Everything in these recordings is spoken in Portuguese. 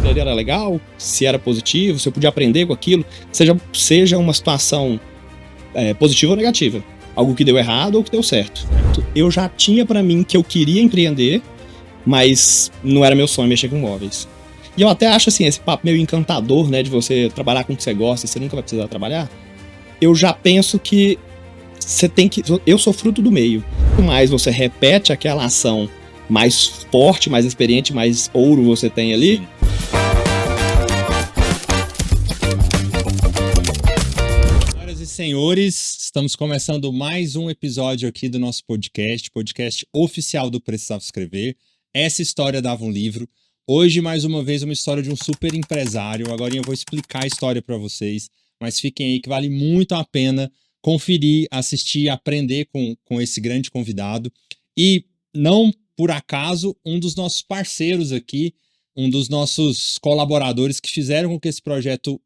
aquilo ali era legal, se era positivo, se eu podia aprender com aquilo, seja uma situação positiva ou negativa. Algo que deu errado ou que deu certo. Eu já tinha pra mim que eu queria empreender, mas não era meu sonho mexer com móveis. E eu até acho assim, esse papo meio encantador, né, de você trabalhar com o que você gosta e você nunca vai precisar trabalhar. Eu já penso que você tem que... Eu sou fruto do meio. Quanto mais você repete aquela ação, mais forte, mais experiente, mais ouro você tem ali. Senhoras e senhores, estamos começando mais um episódio aqui do nosso podcast oficial do Precisava Escrever. Essa história dava um livro. Hoje, mais uma vez, uma história de um super empresário. Agora eu vou explicar a história para vocês, mas fiquem aí que vale muito a pena conferir, assistir, aprender com esse grande convidado. E não por acaso, um dos nossos parceiros aqui, um dos nossos colaboradores que fizeram com que esse projeto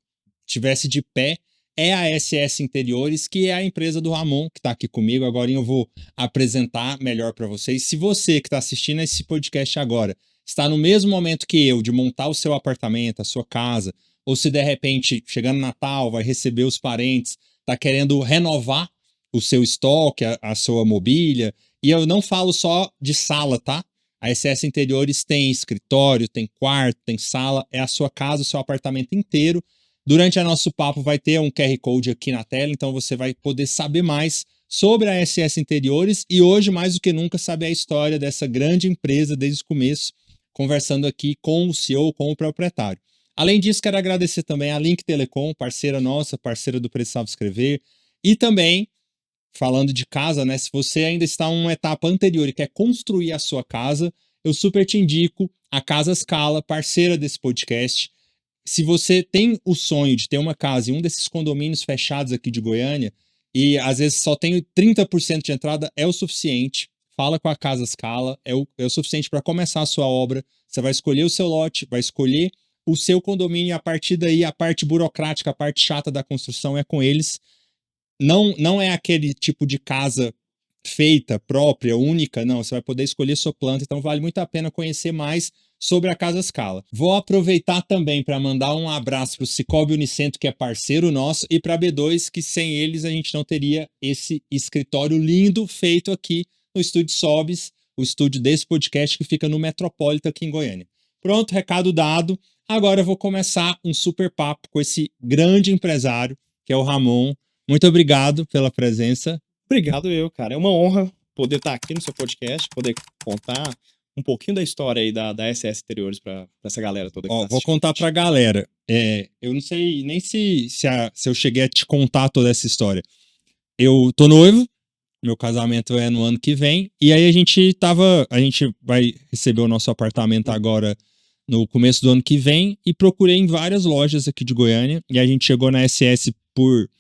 tivesse de pé, é a SS Interiores, que é a empresa do Ramon, que está aqui comigo. Agora eu vou apresentar melhor para vocês. Se você que está assistindo esse podcast agora está no mesmo momento que eu de montar o seu apartamento, a sua casa, ou se de repente, chegando Natal, vai receber os parentes, está querendo renovar o seu estoque, a sua mobília, e eu não falo só de sala, tá? A SS Interiores tem escritório, tem quarto, tem sala, é a sua casa, o seu apartamento inteiro. Durante o nosso papo vai ter um QR Code aqui na tela, então você vai poder saber mais sobre a SS Interiores e hoje, mais do que nunca, saber a história dessa grande empresa desde o começo, conversando aqui com o CEO, com o proprietário. Além disso, quero agradecer também a Link Telecom, parceira nossa, parceira do Precisava Escrever, e também, falando de casa, né? Se você ainda está em uma etapa anterior e quer construir a sua casa, eu super te indico a Casa Scala, parceira desse podcast. Se você tem o sonho de ter uma casa em um desses condomínios fechados aqui de Goiânia e às vezes só tem 30% de entrada, é o suficiente. Fala com a Casa Scala, é o suficiente para começar a sua obra. Você vai escolher o seu lote, vai escolher o seu condomínio e a partir daí a parte burocrática, a parte chata da construção é com eles. Não é aquele tipo de casa feita, própria, única, não. Você vai poder escolher sua planta, então vale muito a pena conhecer mais sobre a Casa Scala. Vou aproveitar também para mandar um abraço para o Cicobi Unicentro, que é parceiro nosso, e para a B2, que sem eles a gente não teria esse escritório lindo feito aqui no Estúdio Sobis, o estúdio desse podcast que fica no Metropolitan aqui em Goiânia. Pronto, recado dado. Agora eu vou começar um super papo com esse grande empresário, que é o Ramon. Muito obrigado pela presença. Obrigado eu, cara. É uma honra poder estar aqui no seu podcast, poder contar um pouquinho da história aí da SS Interiores para essa galera toda. Vou contar pra galera. Eu não sei nem se eu cheguei a te contar toda essa história. Eu tô noivo, meu casamento é no ano que vem, e aí a gente vai receber o nosso apartamento agora no começo do ano que vem, e procurei em várias lojas aqui de Goiânia, e a gente chegou na SS por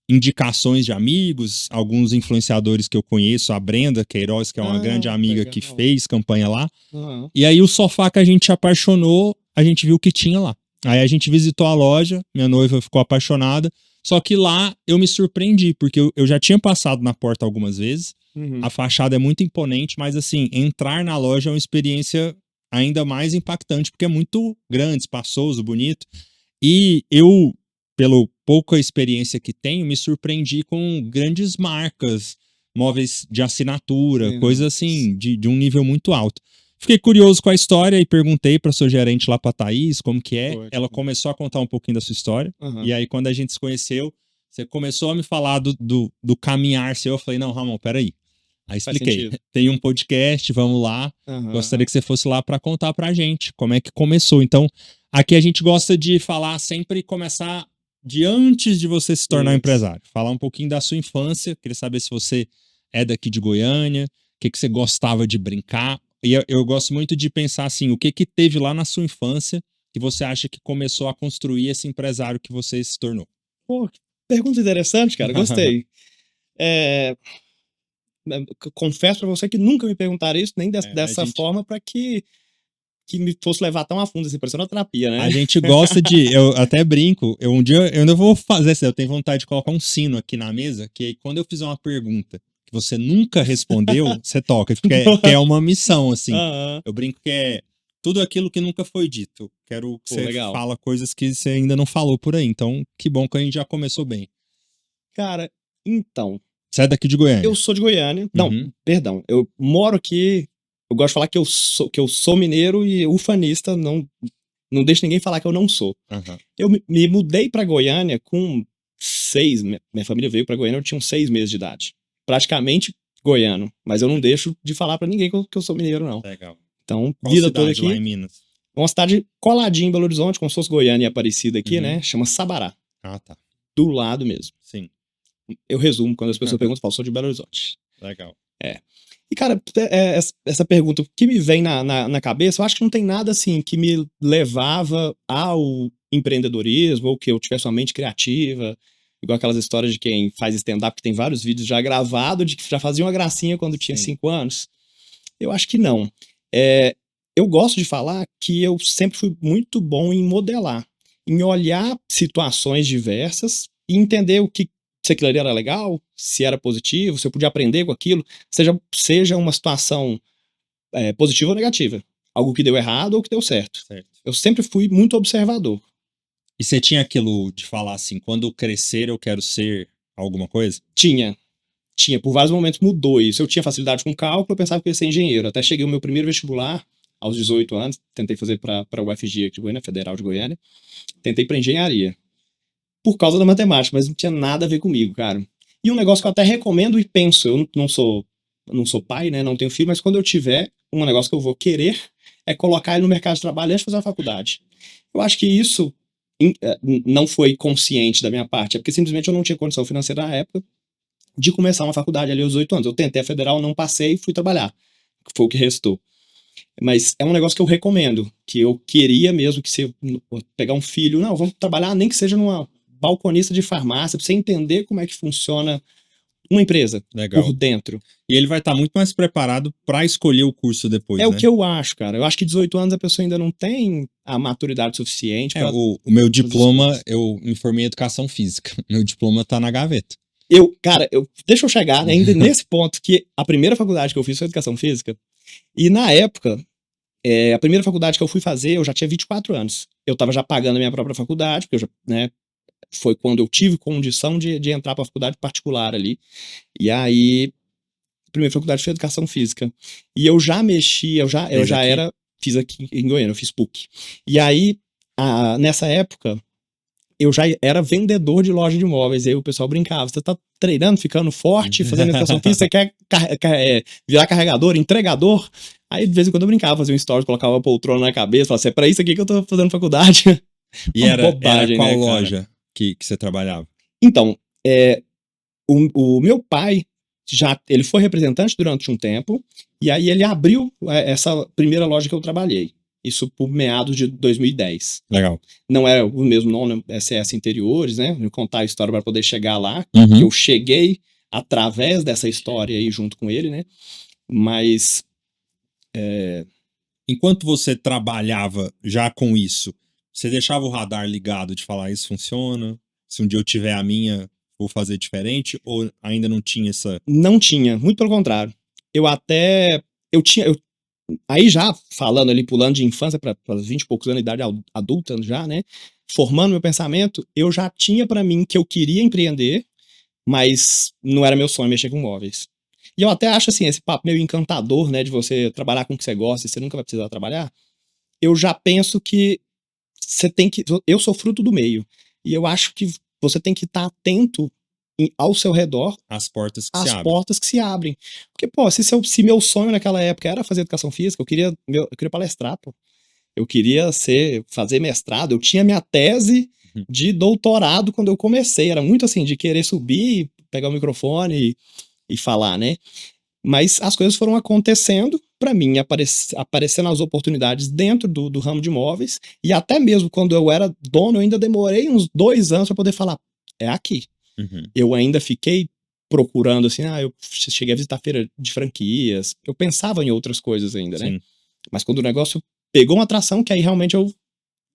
indicações de amigos, alguns influenciadores que eu conheço, a Brenda Queiroz, que é uma grande amiga legal, que fez campanha lá. Uhum. E aí o sofá que a gente apaixonou, a gente viu que tinha lá. Aí a gente visitou a loja, minha noiva ficou apaixonada, só que lá eu me surpreendi, porque eu já tinha passado na porta algumas vezes, a fachada é muito imponente, mas assim, entrar na loja é uma experiência ainda mais impactante, porque é muito grande, espaçoso, bonito. E eu, pela pouca experiência que tenho, me surpreendi com grandes marcas, móveis de assinatura, coisas assim, de um nível muito alto. Fiquei curioso com a história e perguntei para sua gerente lá, para Thaís, como que é. Ela começou a contar um pouquinho da sua história. E aí, quando a gente se conheceu, você começou a me falar do caminhar seu. Eu falei, não, Ramon, peraí. Aí expliquei, tem um podcast, vamos lá. Gostaria que você fosse lá para contar pra gente como é que começou. Então, aqui a gente gosta de falar sempre, começar de antes de você se tornar empresário. Falar um pouquinho da sua infância, queria saber se você é daqui de Goiânia, o que você gostava de brincar. E eu gosto muito de pensar assim, o que teve lá na sua infância que você acha que começou a construir esse empresário que você se tornou? Pô, que pergunta interessante, cara, gostei. Confesso pra você que nunca me perguntaram isso, nem dessa forma, para que me fosse levar tão a fundo, assim, parecendo uma terapia, né? A gente gosta de... Eu até brinco, um dia eu ainda vou fazer assim, eu tenho vontade de colocar um sino aqui na mesa, que aí quando eu fizer uma pergunta que você nunca respondeu, você toca, porque é uma missão, assim. Eu brinco que tudo aquilo que nunca foi dito. Quero que você Legal. fala coisas que você ainda não falou por aí. Então, que bom que a gente já começou bem. Cara, então, Você é daqui de Goiânia? eu sou de Goiânia. Não, Uhum. perdão. Eu moro aqui. Eu gosto de falar que eu sou mineiro e ufanista. Não deixo ninguém falar que eu não sou. Uhum. Eu me mudei pra Goiânia com 6. Minha família veio pra Goiânia, eu tinha uns 6 meses de idade. Praticamente goiano. Mas eu não deixo de falar pra ninguém que eu sou mineiro, não. Legal. Então, Qual vida cidade toda aqui. lá em Minas? Uma cidade coladinha em Belo Horizonte, como se fosse Goiânia e Aparecida aqui, Uhum. né? Chama Sabará. Ah, tá. Do lado mesmo. Sim. Eu resumo quando as pessoas perguntam, eu falo, sou de Belo Horizonte. Legal. E, cara, essa pergunta, o que me vem na cabeça, eu acho que não tem nada, assim, que me levava ao empreendedorismo, ou que eu tivesse uma mente criativa, igual aquelas histórias de quem faz stand-up, que tem vários vídeos já gravados, de que já fazia uma gracinha quando tinha 5 anos. Eu acho que não. Eu gosto de falar que eu sempre fui muito bom em modelar, em olhar situações diversas e entender se aquilo ali era legal, se era positivo, se eu podia aprender com aquilo, seja uma situação positiva ou negativa. Algo que deu errado ou que deu certo. Eu sempre fui muito observador. E você tinha aquilo de falar assim, quando crescer eu quero ser alguma coisa? Tinha. Por vários momentos mudou isso. Eu tinha facilidade com cálculo, eu pensava que eu ia ser engenheiro. Até cheguei ao meu primeiro vestibular, aos 18 anos, tentei fazer para a UFG aqui de Goiânia, Federal de Goiânia. Tentei para engenharia. Por causa da matemática, mas não tinha nada a ver comigo, cara. E um negócio que eu até recomendo e penso, eu não sou pai, né, não tenho filho, mas quando eu tiver, um negócio que eu vou querer é colocar ele no mercado de trabalho antes de fazer a faculdade. Eu acho que isso não foi consciente da minha parte, é porque simplesmente eu não tinha condição financeira na época de começar uma faculdade ali aos 18 anos. Eu tentei a federal, não passei e fui trabalhar. Foi o que restou. Mas é um negócio que eu recomendo, que eu queria mesmo que você pegar um filho, não, vamos trabalhar nem que seja numa balconista de farmácia, pra você entender como é que funciona uma empresa. Legal. Por dentro. E ele vai estar muito mais preparado para escolher o curso depois, né? O que eu acho, cara. Eu acho que 18 anos a pessoa ainda não tem a maturidade suficiente para... O meu diploma, eu me formei em educação física. Meu diploma tá na gaveta. Deixa eu chegar ainda nesse ponto, que a primeira faculdade que eu fiz foi educação física, e na época, a primeira faculdade que eu fui fazer, eu já tinha 24 anos. Eu tava já pagando a minha própria faculdade, porque eu já, né, foi quando eu tive condição de entrar pra faculdade particular ali. E aí, a primeira faculdade foi educação física. E eu já mexi, fiz aqui em Goiânia, eu fiz PUC. E aí, nessa época, eu já era vendedor de loja de imóveis, e aí o pessoal brincava, você tá treinando, ficando forte, fazendo educação física, você quer virar carregador, entregador? Aí de vez em quando eu brincava, fazia um story, colocava uma poltrona na cabeça, falava assim, é pra isso aqui que eu tô fazendo faculdade. E era qual loja que você trabalhava? Então, o meu pai, ele foi representante durante um tempo, e aí ele abriu essa primeira loja que eu trabalhei. Isso por meados de 2010. Legal. Não era o mesmo nome, SS Interiores, né? Vou contar a história para poder chegar lá. Uhum. Eu cheguei através dessa história aí junto com ele, né? Mas... Enquanto você trabalhava já com isso, você deixava o radar ligado de falar, isso funciona? Se um dia eu tiver a minha, vou fazer diferente? Ou ainda não tinha essa... Não tinha, muito pelo contrário. Aí já falando ali, pulando de infância para 20 e poucos anos de idade adulta já, né? Formando meu pensamento, eu já tinha para mim que eu queria empreender, mas não era meu sonho mexer com móveis. E eu até acho assim, esse papo meio encantador, né? De você trabalhar com o que você gosta e você nunca vai precisar trabalhar. Eu já penso que eu sou fruto do meio. E eu acho que você tem que estar atento ao seu redor, as portas que se abrem. Porque, pô, se meu sonho naquela época era fazer educação física, eu queria palestrar, pô. Eu queria fazer mestrado, eu tinha minha tese de doutorado quando eu comecei. Era muito assim, de querer subir, pegar o microfone e falar, né? Mas as coisas foram acontecendo para mim, aparecendo as oportunidades dentro do ramo de imóveis, e até mesmo quando eu era dono, eu ainda demorei uns 2 anos para poder falar, é aqui. Uhum. Eu ainda fiquei procurando, assim, eu cheguei a visitar feira de franquias, eu pensava em outras coisas ainda, né? Sim. Mas quando o negócio pegou uma atração, que aí realmente eu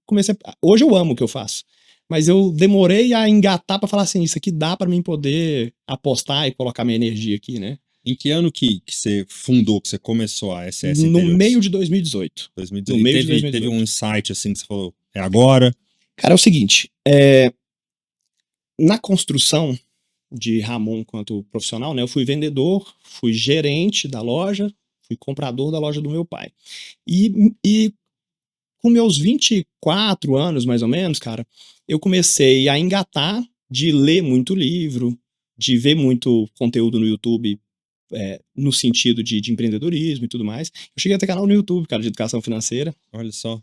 comecei hoje eu amo o que eu faço, mas eu demorei a engatar pra falar assim, isso aqui dá pra mim poder apostar e colocar minha energia aqui, né? Em que ano que você fundou, que você começou a SS No Interiores? meio de 2018. 2018. No meio de Teve 2018. um insight assim que você falou, é agora? Cara, é o seguinte, na construção de Ramon quanto profissional, né, eu fui vendedor, fui gerente da loja, fui comprador da loja do meu pai. E com meus 24 anos, mais ou menos, cara, eu comecei a engatar de ler muito livro, de ver muito conteúdo no YouTube, no sentido de empreendedorismo e tudo mais. Eu cheguei a ter canal no YouTube, cara, de educação financeira. Olha só.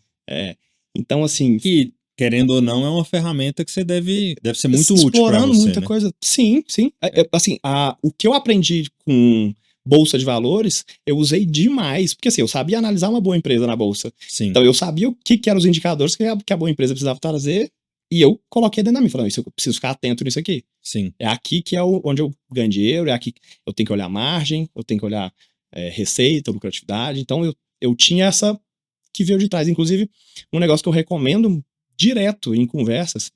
Então, assim... Que, querendo ou não, é uma ferramenta que você deve ser muito útil para explorando você, muita né? coisa. Sim, sim. Assim, o que eu aprendi com bolsa de valores, eu usei demais. Porque assim, eu sabia analisar uma boa empresa na bolsa. Sim. Então eu sabia o que eram os indicadores que a boa empresa precisava trazer. E eu coloquei dentro da minha. Falei, isso eu preciso ficar atento nisso aqui. Sim. É aqui que é onde eu ganho dinheiro, é aqui que eu tenho que olhar margem, eu tenho que olhar receita, lucratividade. Então eu tinha essa que veio de trás. Inclusive, um negócio que eu recomendo direto em conversas,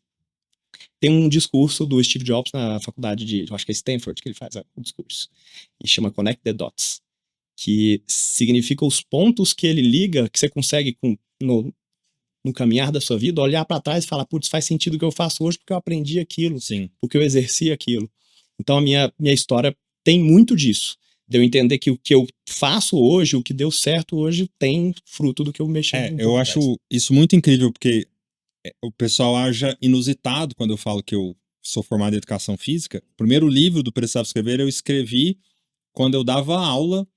tem um discurso do Steve Jobs na faculdade eu acho que é Stanford, que ele faz o discurso, e chama Connect the Dots, que significa os pontos que ele liga, que você consegue no caminhar da sua vida, olhar para trás e falar, putz, faz sentido o que eu faço hoje porque eu aprendi aquilo, Sim. porque eu exerci aquilo. Então a minha história tem muito disso, de eu entender que o que eu faço hoje, o que deu certo hoje, tem fruto do que eu mexi. Eu acho isso muito incrível, porque o pessoal acha inusitado quando eu falo que eu sou formado em educação física. O primeiro livro do Precisava Escrever eu escrevi quando eu dava aula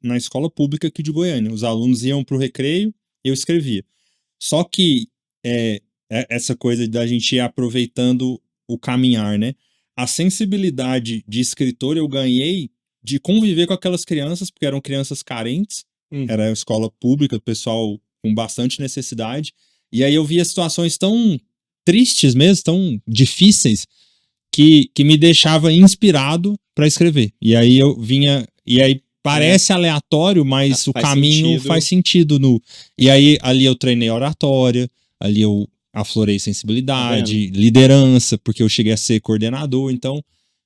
na escola pública aqui de Goiânia. Os alunos iam para o recreio e eu escrevia. Só que essa coisa da gente ir aproveitando o caminhar, né? A sensibilidade de escritor eu ganhei de conviver com aquelas crianças, porque eram crianças carentes, era escola pública, pessoal com bastante necessidade. E aí eu via situações tão tristes mesmo, tão difíceis, que me deixava inspirado para escrever. E aí eu vinha... E aí parece aleatório, mas o caminho faz sentido. E aí ali eu treinei oratória, ali eu aflorei sensibilidade, liderança, porque eu cheguei a ser coordenador. Então,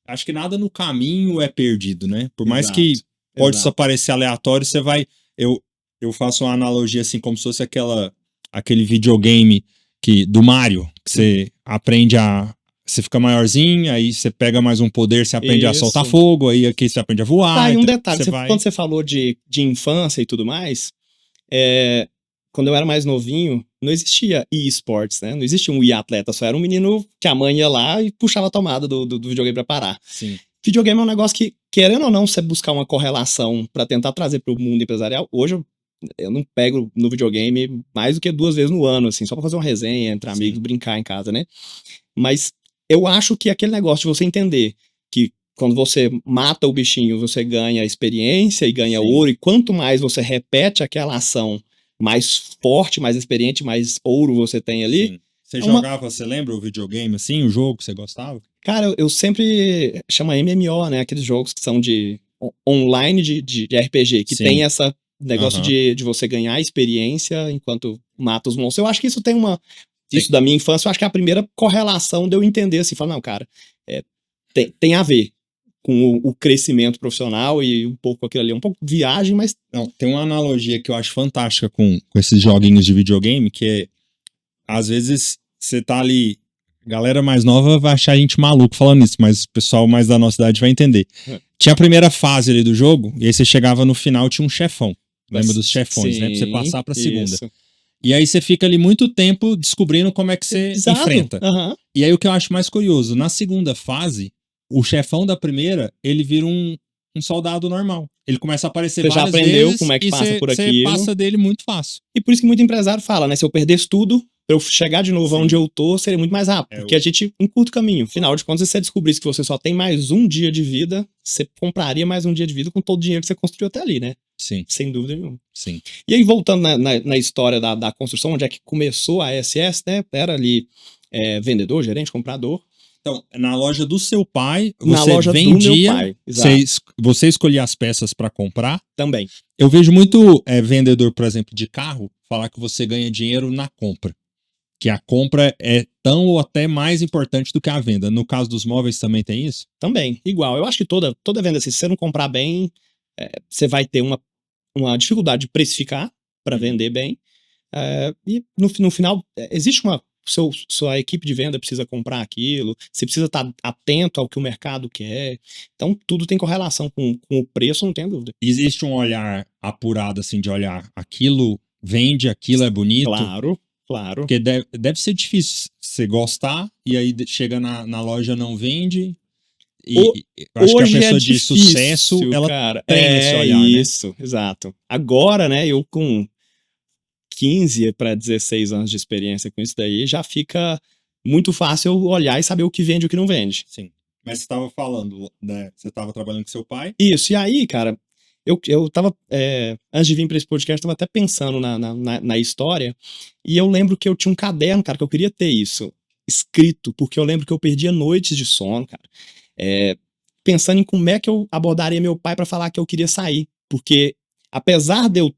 acho que nada no caminho é perdido, né? Por mais que pode só parecer aleatório, você vai... Eu faço uma analogia assim, como se fosse aquele videogame do Mario, que você aprende você fica maiorzinho, aí você pega mais um poder, você aprende a soltar fogo, aí aqui você aprende a voar. Um detalhe, quando você falou de infância e tudo mais, quando eu era mais novinho, não existia e-sports, né? Não existia um e-atleta, só era um menino que a mãe ia lá e puxava a tomada do videogame pra parar. Sim. Videogame é um negócio que, querendo ou não, você buscar uma correlação pra tentar trazer pro mundo empresarial, hoje eu não pego no videogame mais do que 2 vezes no ano, assim, só pra fazer uma resenha entre amigos, brincar em casa, né? Mas eu acho que aquele negócio de você entender que quando você mata o bichinho, você ganha experiência e ganha ouro, e quanto mais você repete aquela ação, mais forte, mais experiente, mais ouro você tem ali. Sim. Você jogava, você lembra o videogame assim, o jogo que você gostava? Cara, eu sempre chamo MMO, né? Aqueles jogos que são de online de RPG, que tem essa negócio de você ganhar experiência enquanto mata os monstros. Eu acho que isso tem isso da minha infância, eu acho que é a primeira correlação de eu entender assim, falar, não, cara, tem a ver com o crescimento profissional e um pouco aquilo ali, um pouco de viagem, mas... Não, tem uma analogia que eu acho fantástica com esses joguinhos de videogame, que é, às vezes, você tá ali, galera mais nova vai achar a gente maluco falando isso, mas o pessoal mais da nossa idade vai entender. Tinha a primeira fase ali do jogo, e aí você chegava no final, tinha um chefão. Lembra dos chefões, né? Pra você passar pra segunda. Isso. E aí você fica ali muito tempo descobrindo como é que você enfrenta. E aí o que eu acho mais curioso, na segunda fase, o chefão da primeira, ele vira um soldado normal. Ele começa a aparecer várias vezes. Você já aprendeu como é que passa por aquilo. Você passa dele muito fácil. E por isso que muito empresário fala, né? Se eu perdesse tudo, pra eu chegar de novo onde eu tô, seria muito mais rápido. Porque a gente encurta o caminho. Afinal de contas, se você descobrisse que você só tem mais um dia de vida, você compraria mais um dia de vida com todo o dinheiro que você construiu até ali, né? Sim. Sem dúvida nenhuma. Sim. E aí, voltando na história da construção, onde é que começou a SS, né? Era ali vendedor, gerente, comprador. Então, na loja do seu pai, você na loja vendia, do meu pai, você escolhia as peças para comprar? Também. Eu vejo muito vendedor, por exemplo, de carro, falar que você ganha dinheiro na compra. que a compra é tão ou até mais importante do que a venda. No caso dos móveis também tem isso? Também, igual. Eu acho que toda venda, assim, se você não comprar bem, você vai ter uma dificuldade de precificar para vender bem. E no final, existe sua equipe de venda precisa comprar aquilo, você precisa estar atento ao que o mercado quer. Então, tudo tem correlação com o preço, não tem dúvida. Existe um olhar apurado, assim, de olhar aquilo vende, aquilo é bonito? Claro, claro. Porque deve ser difícil você gostar e aí chega na loja não vende. E eu acho que a Hoje pessoa é de sucesso, difícil, ela cara. tem esse olhar, né? Isso, exato. Agora, né, eu com 15 para 16 anos de experiência com isso daí, já fica muito fácil eu olhar e saber o que vende e o que não vende. Sim. Mas você estava falando, né? Você estava trabalhando com seu pai? Isso, e aí, cara, eu tava, antes de vir para esse podcast, eu tava até pensando na história, e eu lembro que eu tinha um caderno, cara, que eu queria ter isso escrito, porque eu lembro que eu perdia noites de sono, cara, pensando em como é que eu abordaria meu pai para falar que eu queria sair, porque apesar de eu,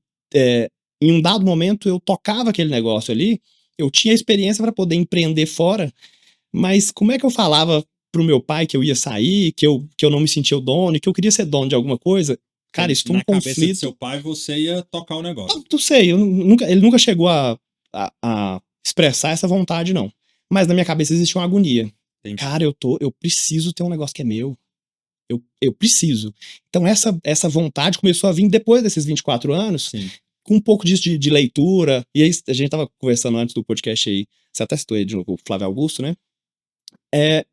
em um dado momento, eu tocava aquele negócio ali, eu tinha experiência para poder empreender fora, mas como é que eu falava pro meu pai que eu ia sair, que eu não me sentia o dono, e que eu queria ser dono de alguma coisa? Cara, isso foi um Na cabeça de conflito. seu pai, você ia tocar o negócio. Não sei, ele nunca chegou a expressar essa vontade, não. Mas na minha cabeça existia uma agonia. Entendi. Cara, eu preciso ter um negócio que é meu. Eu preciso. Então essa vontade começou a vir depois desses 24 anos, Sim. com um pouco disso de leitura. E aí a gente tava conversando antes do podcast aí, você até citou aí de novo o Flávio Augusto, né? É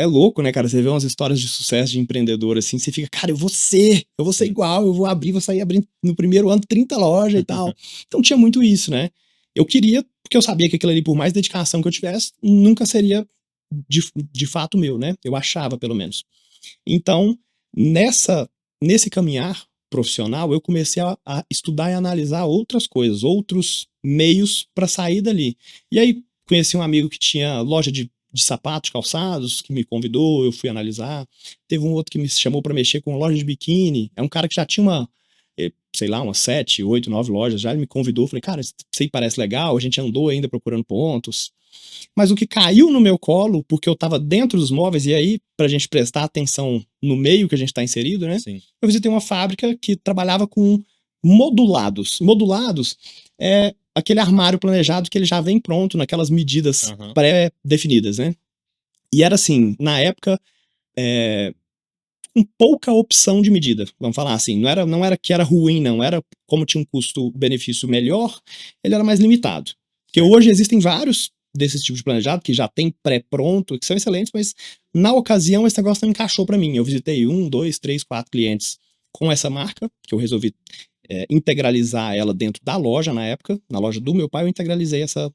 louco, né, cara? Você vê umas histórias de sucesso de empreendedor assim, você fica, cara, eu vou ser igual, vou sair abrindo no primeiro ano 30 lojas e tal. Então tinha muito isso, né? Eu queria, porque eu sabia que aquilo ali, por mais dedicação que eu tivesse, nunca seria de fato meu, né? Eu achava, pelo menos. Então, nesse caminhar profissional, eu comecei a estudar e analisar outras coisas, outros meios para sair dali. E aí conheci um amigo que tinha loja de sapatos, calçados, que me convidou, eu fui analisar. Teve um outro que me chamou para mexer com loja de biquíni. É um cara que já tinha sei lá, umas 7, 8, 9 lojas já. Ele me convidou, falei, cara, isso aí parece legal. A gente andou ainda procurando pontos. Mas o que caiu no meu colo, porque eu tava dentro dos móveis, e aí, pra gente prestar atenção no meio que a gente tá inserido, né? Sim. Eu visitei uma fábrica que trabalhava com modulados. Modulados é aquele armário planejado que ele já vem pronto, naquelas medidas pré-definidas, né? E era assim, na época, com pouca opção de medida, vamos falar assim. Não era que era ruim, não. Era como tinha um custo-benefício melhor, ele era mais limitado. Porque hoje existem vários desses tipos de planejado que já tem pré-pronto, que são excelentes, mas na ocasião esse negócio não encaixou para mim. Eu visitei 1, 2, 3, 4 clientes com essa marca, que eu resolvi integralizar ela dentro da loja na época. Na loja do meu pai eu integralizei essa.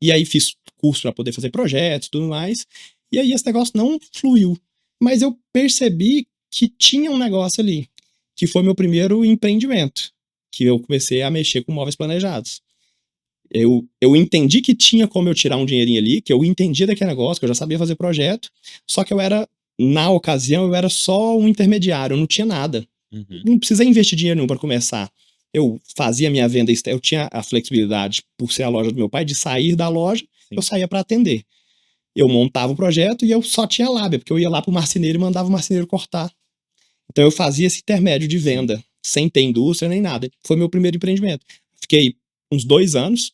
E aí fiz curso para poder fazer projetos e tudo mais. E aí esse negócio não fluiu. Mas eu percebi que tinha um negócio ali, que foi meu primeiro empreendimento, que eu comecei a mexer com móveis planejados. Eu entendi que tinha como eu tirar um dinheirinho ali, que eu entendia daquele negócio, que eu já sabia fazer projeto, só que na ocasião, eu era só um intermediário, eu não tinha nada. Não precisei investir dinheiro nenhum para começar. Eu fazia minha venda, eu tinha a flexibilidade, por ser a loja do meu pai, de sair da loja, eu saía para atender. Eu montava o projeto e eu só tinha lábia, porque eu ia lá pro marceneiro e mandava o marceneiro cortar. Então eu fazia esse intermédio de venda, sem ter indústria nem nada. Foi meu primeiro empreendimento. Fiquei uns 2 anos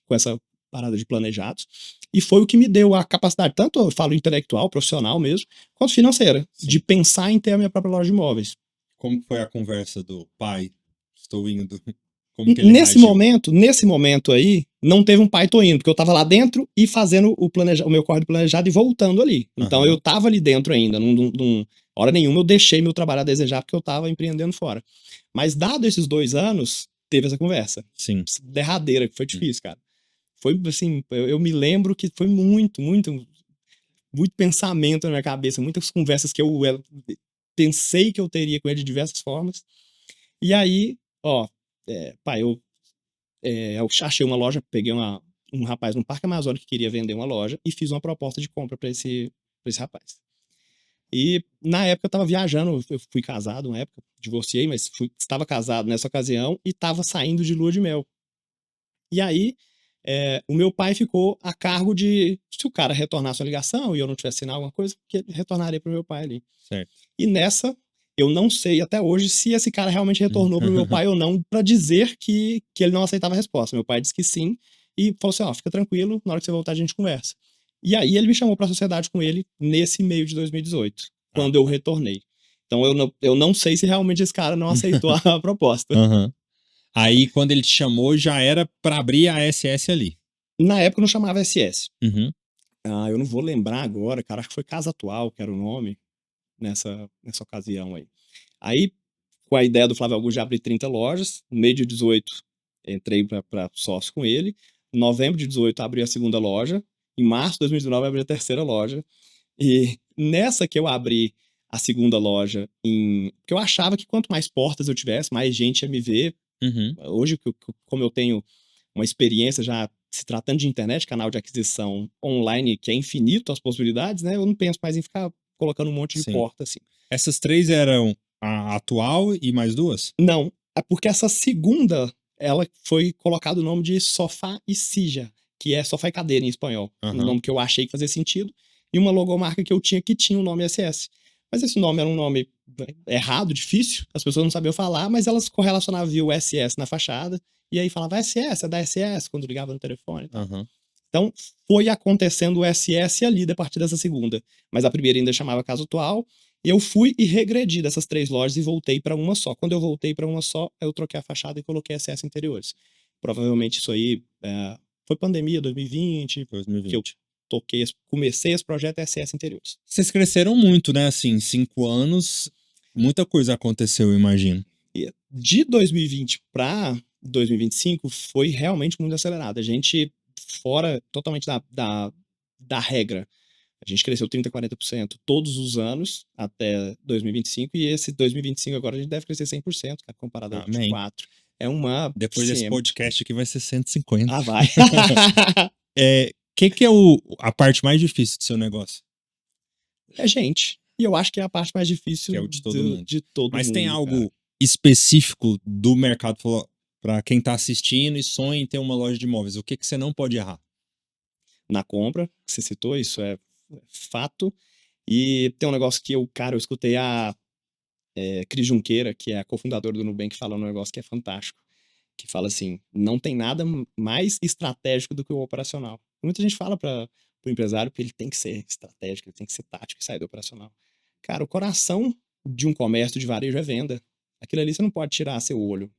com essa parada de planejados, e foi o que me deu a capacidade, tanto eu falo intelectual, profissional mesmo, quanto financeira, de pensar em ter a minha própria loja de imóveis. Como foi a conversa do pai? Estou indo. Como que ele reagiu? Nesse momento aí, não teve um pai, tô indo, porque eu tava lá dentro e fazendo o meu corre planejado e voltando ali. Então eu tava ali dentro ainda, hora nenhuma eu deixei meu trabalho a desejar, porque eu tava empreendendo fora. Mas dado esses 2 anos, teve essa conversa. Sim. Derradeira, que foi difícil, cara. Foi assim, eu me lembro que foi muito pensamento na minha cabeça, muitas conversas que eu pensei que eu teria com ele de diversas formas. E aí, pai, eu achei uma loja, peguei um rapaz no Parque Amazônico que queria vender uma loja e fiz uma proposta de compra para esse rapaz. E na época eu tava viajando, eu fui casado na época, divorciei, mas estava casado nessa ocasião e tava saindo de lua de mel. E aí, o meu pai ficou a cargo de, se o cara retornasse uma ligação e eu não tivesse sinal alguma coisa, que ele retornaria pro meu pai ali. Certo. E nessa, eu não sei até hoje se esse cara realmente retornou pro meu pai ou não, pra dizer que ele não aceitava a resposta. Meu pai disse que sim, e falou assim, ó, fica tranquilo, na hora que você voltar a gente conversa. E aí ele me chamou pra sociedade com ele nesse meio de 2018, quando eu retornei. Então eu não sei se realmente esse cara não aceitou a proposta. Uhum. Aí, quando ele te chamou, já era pra abrir a SS ali. Na época não chamava SS. Uhum. Eu não vou lembrar agora, cara, acho que foi Casa Atual, que era o nome, nessa ocasião aí. Aí, com a ideia do Flávio Augusto de abrir 30 lojas, no meio de 18, entrei pra sócio com ele. Em novembro de 18, abri a segunda loja. Em março de 2019, abri a terceira loja. E nessa que eu abri a segunda loja, porque eu achava que quanto mais portas eu tivesse, mais gente ia me ver. Uhum. Hoje, como eu tenho uma experiência já se tratando de internet, canal de aquisição online, que é infinito as possibilidades, né? Eu não penso mais em ficar colocando um monte de porta, assim. Essas 3 eram a atual e mais 2? Não, é porque essa segunda, ela foi colocado o nome de Sofá e Silla, que é sofá e cadeira em espanhol. Um nome que eu achei que fazia sentido. E uma logomarca que eu tinha que tinha o nome SS. Mas esse nome era um nome errado, difícil, as pessoas não sabiam falar, mas elas correlacionavam o SS na fachada, e aí falava SS, é da SS, quando ligava no telefone. Então, foi acontecendo o SS ali, a partir dessa segunda. Mas a primeira ainda chamava Casa Atual, e eu fui e regredi dessas 3 lojas e voltei para uma só. Quando eu voltei para uma só, eu troquei a fachada e coloquei SS Interiores. Provavelmente isso aí foi pandemia, 2020, que eu comecei esse projeto SS Interiores. Vocês cresceram muito, né? Assim, 5 anos, muita coisa aconteceu, eu imagino. E de 2020 para 2025 foi realmente muito acelerado. A gente, fora totalmente da regra, a gente cresceu 30%, 40% todos os anos até 2025, e esse 2025 agora a gente deve crescer 100%, cara, comparado ao 2024. É uma... Depois desse podcast aqui vai ser 150. Ah, vai. Que é a parte mais difícil do seu negócio? É gente. E eu acho que é a parte mais difícil que é o de todo mundo. Mas tem algo cara, específico do mercado para quem tá assistindo e sonha em ter uma loja de imóveis? O que você não pode errar? Na compra, que você citou, isso é fato. E tem um negócio que eu escutei a Cris Junqueira, que é a cofundadora do Nubank, fala um negócio que é fantástico. Que fala assim, não tem nada mais estratégico do que o operacional. Muita gente fala para o empresário que ele tem que ser estratégico, ele tem que ser tático e sair do operacional. Cara, o coração de um comércio de varejo é venda. Aquilo ali você não pode tirar seu olho.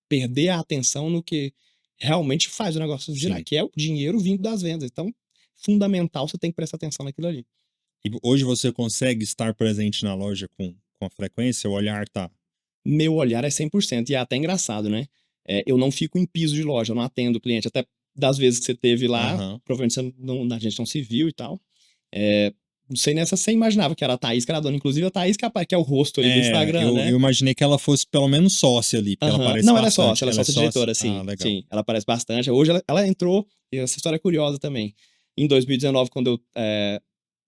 Perder a atenção no que realmente faz o negócio girar, que é o dinheiro vindo das vendas. Então, fundamental, você tem que prestar atenção naquilo ali. E hoje você consegue estar presente na loja com a frequência? O olhar tá... Meu olhar é 100%, e é até engraçado, né? Eu não fico em piso de loja, eu não atendo o cliente. Até das vezes que você teve lá, provavelmente a gente não se viu e tal. Não sei nessa, você imaginava que era a Thaís, que era a dona. Inclusive a Thaís, que é o rosto ali do Instagram, né? Eu imaginei que ela fosse pelo menos sócia ali, porque ela parece não, bastante. ela é sócia diretora, sim. Legal. Sim, ela aparece bastante. Hoje ela entrou, e essa história é curiosa também. Em 2019, quando eu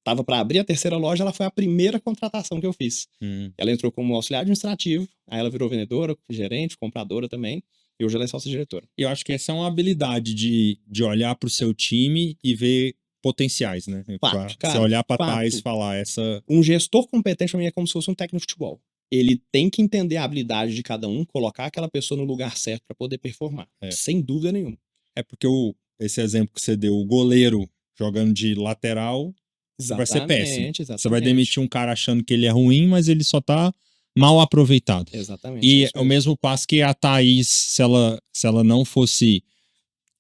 tava para abrir a terceira loja, ela foi a primeira contratação que eu fiz. Ela entrou como auxiliar administrativo, aí ela virou vendedora, gerente, compradora também, e hoje ela é sócia-diretora. E eu acho que essa é uma habilidade de olhar para o seu time e ver potenciais, né? Você olhar para trás e falar essa... Um gestor competente para mim é como se fosse um técnico de futebol. Ele tem que entender a habilidade de cada um, colocar aquela pessoa no lugar certo para poder performar, sem dúvida nenhuma. É porque esse exemplo que você deu, o goleiro jogando de lateral, vai ser péssimo. Você vai demitir um cara achando que ele é ruim, mas ele só tá mal aproveitado. Exatamente. E é o mesmo passo que a Thaís, se ela não fosse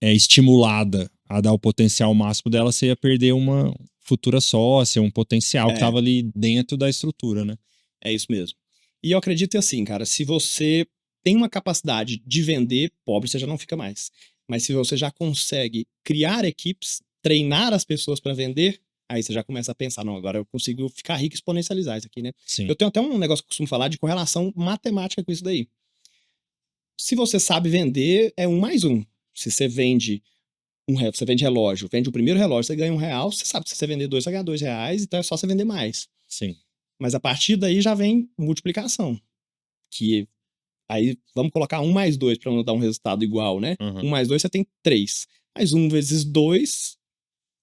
estimulada a dar o potencial máximo dela, você ia perder uma futura sócia, um potencial que tava ali dentro da estrutura, né? É isso mesmo. E eu acredito assim, cara, se você tem uma capacidade de vender, pobre você já não fica mais. Mas se você já consegue criar equipes, treinar as pessoas para vender, aí você já começa a pensar, não, agora eu consigo ficar rico e exponencializar isso aqui, né? Sim. Eu tenho até um negócio que eu costumo falar de correlação matemática com isso daí. Se você sabe vender, é 1 mais 1. Se você vende você vende relógio, vende o primeiro relógio, você ganha R$1, você sabe que se você vender 2, você ganha R$2, então é só você vender mais. Sim. Mas a partir daí já vem multiplicação. Que aí vamos colocar 1 mais 2 para não dar um resultado igual, né? 1 mais 2 você tem 3. mais 1 vezes 2.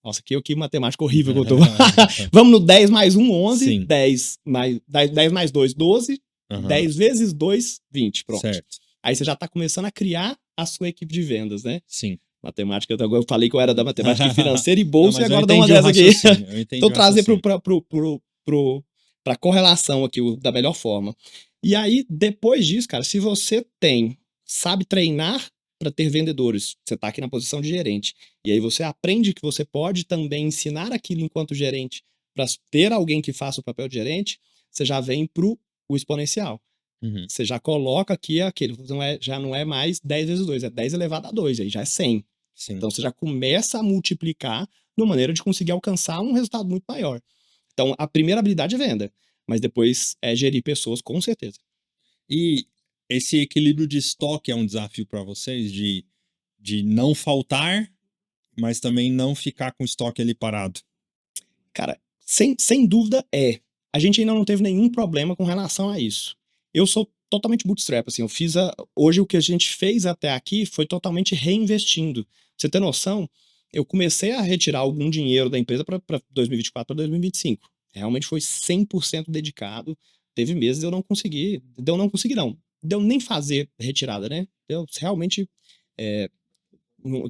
Nossa, que matemática horrível que eu tô. Vamos no 10 mais 1, 11. Sim. 10 mais 2, 12. 10 vezes 2, 20. Pronto. Certo. Aí você já tá começando a criar a sua equipe de vendas, né? Sim. Matemática, eu falei que eu era da matemática financeira e bolsa, Não, e agora dá uma dessa aqui. Então, trazer raciocínio. pra correlação aqui da melhor forma. E aí, depois disso, cara, se você sabe treinar para ter vendedores, você tá aqui na posição de gerente, e aí você aprende que você pode também ensinar aquilo enquanto gerente para ter alguém que faça o papel de gerente, você já vem pro o exponencial. Uhum. Você já coloca aqui aquele, já não é mais 10 vezes 2, é 10 elevado a 2, aí já é 100. Sim. Então você já começa a multiplicar de uma maneira de conseguir alcançar um resultado muito maior. Então a primeira habilidade é venda, mas depois é gerir pessoas, com certeza. E esse equilíbrio de estoque é um desafio para vocês de não faltar, mas também não ficar com o estoque ali parado? Cara, sem dúvida é. A gente ainda não teve nenhum problema com relação a isso. Eu sou totalmente bootstrap, assim, hoje o que a gente fez até aqui foi totalmente reinvestindo. Pra você ter noção, eu comecei a retirar algum dinheiro da empresa para 2024 para 2025. Realmente foi 100% dedicado. Teve meses eu não consegui, não. Deu nem fazer retirada, né? Eu realmente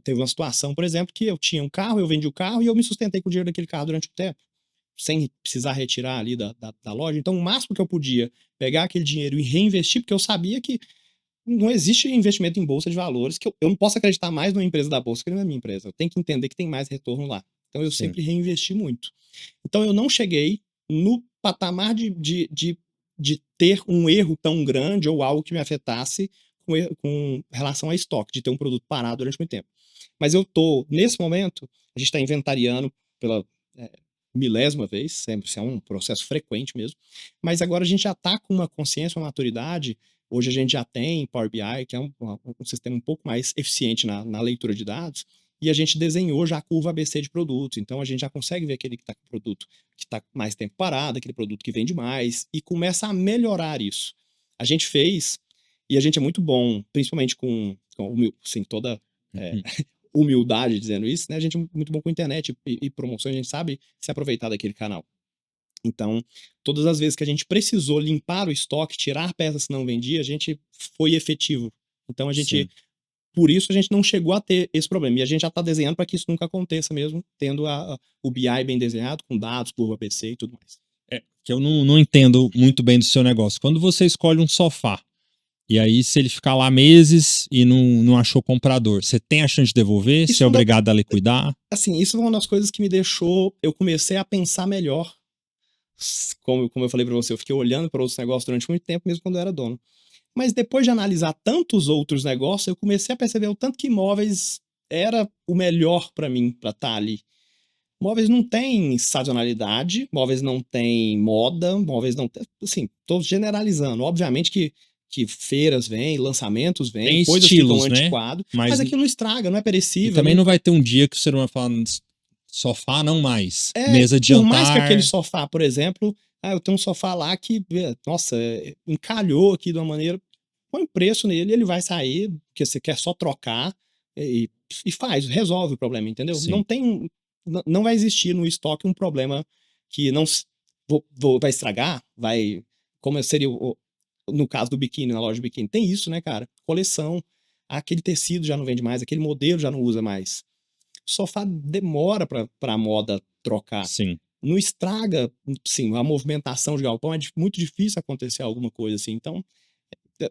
teve uma situação, por exemplo, que eu tinha um carro, eu vendi o carro e eu me sustentei com o dinheiro daquele carro durante o tempo, sem precisar retirar ali da loja. Então, o máximo que eu podia pegar aquele dinheiro e reinvestir, porque eu sabia que não existe investimento em bolsa de valores, que eu não posso acreditar mais numa empresa da bolsa que na minha empresa. Eu tenho que entender que tem mais retorno lá. Então, eu sempre reinvesti muito. Então, eu não cheguei no patamar de ter um erro tão grande ou algo que me afetasse com relação a estoque, de ter um produto parado durante muito tempo. Mas nesse momento, a gente está inventariando pela milésima vez, sempre, isso é um processo frequente mesmo, mas agora a gente já está com uma consciência, uma maturidade. Hoje a gente já tem Power BI, que é um sistema um pouco mais eficiente na leitura de dados, e a gente desenhou já a curva ABC de produtos. Então a gente já consegue ver aquele que está com produto que está mais tempo parado, aquele produto que vende mais, e começa a melhorar isso. A gente fez, e a gente é muito bom, principalmente com assim, toda humildade dizendo isso, né? A gente é muito bom com internet e promoções, a gente sabe se aproveitar daquele canal. Então, todas as vezes que a gente precisou limpar o estoque, tirar peças que não vendia, a gente foi efetivo. Então, por isso a gente não chegou a ter esse problema. E a gente já está desenhando para que isso nunca aconteça mesmo, tendo o BI bem desenhado, com dados, curva ABC e tudo mais. Que eu não entendo muito bem do seu negócio. Quando você escolhe um sofá, e aí se ele ficar lá meses e não achou comprador, você tem a chance de devolver? Você é obrigado a liquidar? Assim, isso foi uma das coisas que me deixou... Eu comecei a pensar melhor. Como eu falei para você, eu fiquei olhando para outros negócios durante muito tempo, mesmo quando eu era dono. Mas depois de analisar tantos outros negócios, eu comecei a perceber o tanto que imóveis era o melhor para mim, para estar ali. Móveis não tem sazonalidade, móveis não tem moda, móveis não tem... Assim, tô generalizando. Obviamente que feiras vêm, lançamentos vêm, tem coisas estilos, ficam né? antiquado, mas aquilo não estraga, não é perecível. E também não vai ter um dia que o ser humano fala, sofá não mais, É, mesa de por jantar. mais que aquele sofá, por exemplo, eu tenho um sofá lá que, nossa, encalhou aqui de uma maneira, põe um preço nele, ele vai sair, porque você quer só trocar e resolve o problema, entendeu? Sim. Não vai existir no estoque um problema que não vai estragar, como seria no caso do biquíni, na loja de biquíni, tem isso, né, cara? Coleção, aquele tecido já não vende mais, aquele modelo já não usa mais. O sofá demora para a moda trocar. Sim. Não estraga, sim, a movimentação de galpão, é muito difícil acontecer alguma coisa assim. Então,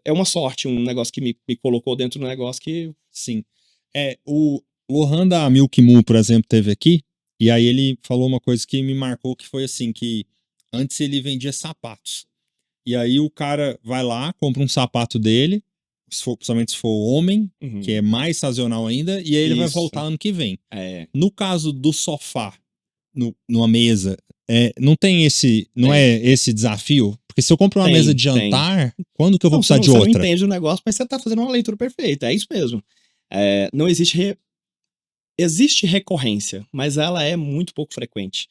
é uma sorte, um negócio que me colocou dentro do negócio que... Sim. O Lohan da Milk Moo, por exemplo, teve aqui, e aí ele falou uma coisa que me marcou, que foi assim, que antes ele vendia sapatos. E aí o cara vai lá, compra um sapato dele, principalmente se for homem, que é mais sazonal ainda, e aí ele vai voltar ano que vem. No caso do sofá, numa mesa, não tem esse desafio? Porque se eu compro uma mesa de jantar, quando que eu vou precisar de outra? Você não entende o negócio, mas você tá fazendo uma leitura perfeita, é isso mesmo. Não existe... Existe recorrência, mas ela é muito pouco frequente.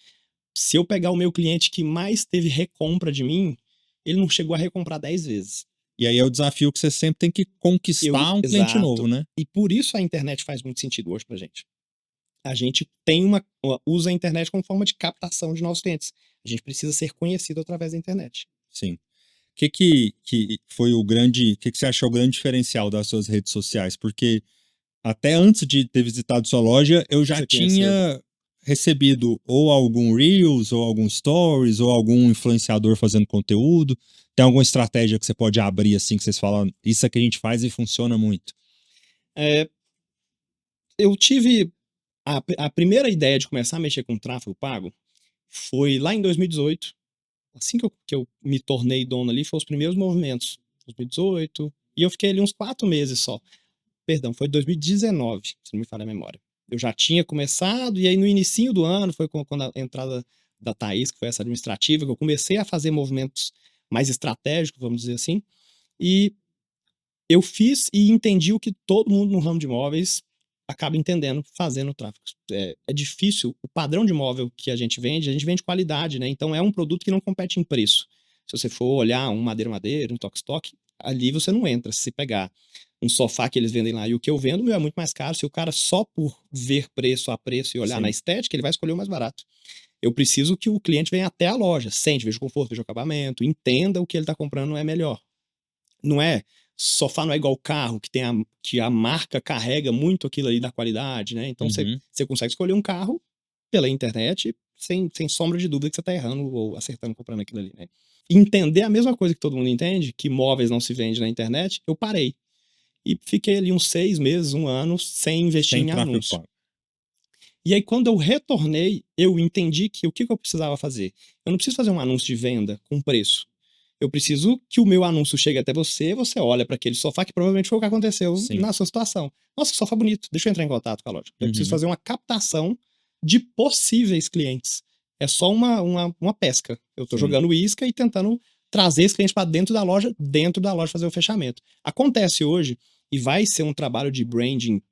Se eu pegar o meu cliente que mais teve recompra de mim, ele não chegou a recomprar 10 vezes. E aí é o desafio que você sempre tem que conquistar um cliente novo, né? E por isso a internet faz muito sentido hoje pra gente. a gente usa a internet como forma de captação de novos clientes. A gente precisa ser conhecido através da internet. Sim. Que foi o grande. Que você achou o grande diferencial das suas redes sociais? Porque até antes de ter visitado sua loja, eu já Você conheceu. tinha recebido ou algum Reels, ou algum Stories, ou algum influenciador fazendo conteúdo. Tem alguma estratégia que você pode abrir assim, que vocês falam, isso é que a gente faz e funciona muito? É, eu tive a primeira ideia de começar a mexer com tráfego pago foi lá em 2018. Assim que eu me tornei dono ali, foi os primeiros movimentos. 2018. E eu fiquei ali uns 4 meses só. Perdão, foi 2019, se não me falha a memória. Eu já tinha começado, e aí no inicinho do ano, foi quando a entrada da Thaís, que foi essa administrativa, que eu comecei a fazer movimentos mais estratégicos, vamos dizer assim. E eu fiz e entendi o que todo mundo no ramo de imóveis acaba entendendo fazendo tráfego. É difícil, o padrão de imóvel que a gente vende qualidade, né? Então é um produto que não compete em preço. Se você for olhar um madeira, um toque-stock, ali você não entra. Se você pegar um sofá que eles vendem lá e o que eu vendo, meu, é muito mais caro. Se o cara só por ver preço a preço e olhar na Sim. estética, ele vai escolher o mais barato. Eu preciso que o cliente venha até a loja, sente, veja o conforto, veja o acabamento, entenda o que ele está comprando é melhor. Não é sofá, não é igual carro, que a marca carrega muito aquilo ali da qualidade, né? Então você consegue escolher um carro pela internet sem sombra de dúvida que você está errando ou acertando comprando aquilo ali, né? Entender a mesma coisa que todo mundo entende, que móveis não se vende na internet, eu parei. E fiquei ali uns 6 meses, um ano, sem investir Sem em tráfego anúncio. pago. E aí, quando eu retornei, eu entendi que o que eu precisava fazer? Eu não preciso fazer um anúncio de venda com preço. Eu preciso que o meu anúncio chegue até você, você olha para aquele sofá, que provavelmente foi o que aconteceu Sim. na sua situação. Nossa, que sofá bonito, deixa eu entrar em contato com a loja. Eu preciso Uhum. fazer uma captação de possíveis clientes. É só uma pesca. Eu tô Sim. jogando isca e tentando trazer esse cliente para dentro da loja fazer o fechamento. Acontece hoje, e vai ser um trabalho de branding,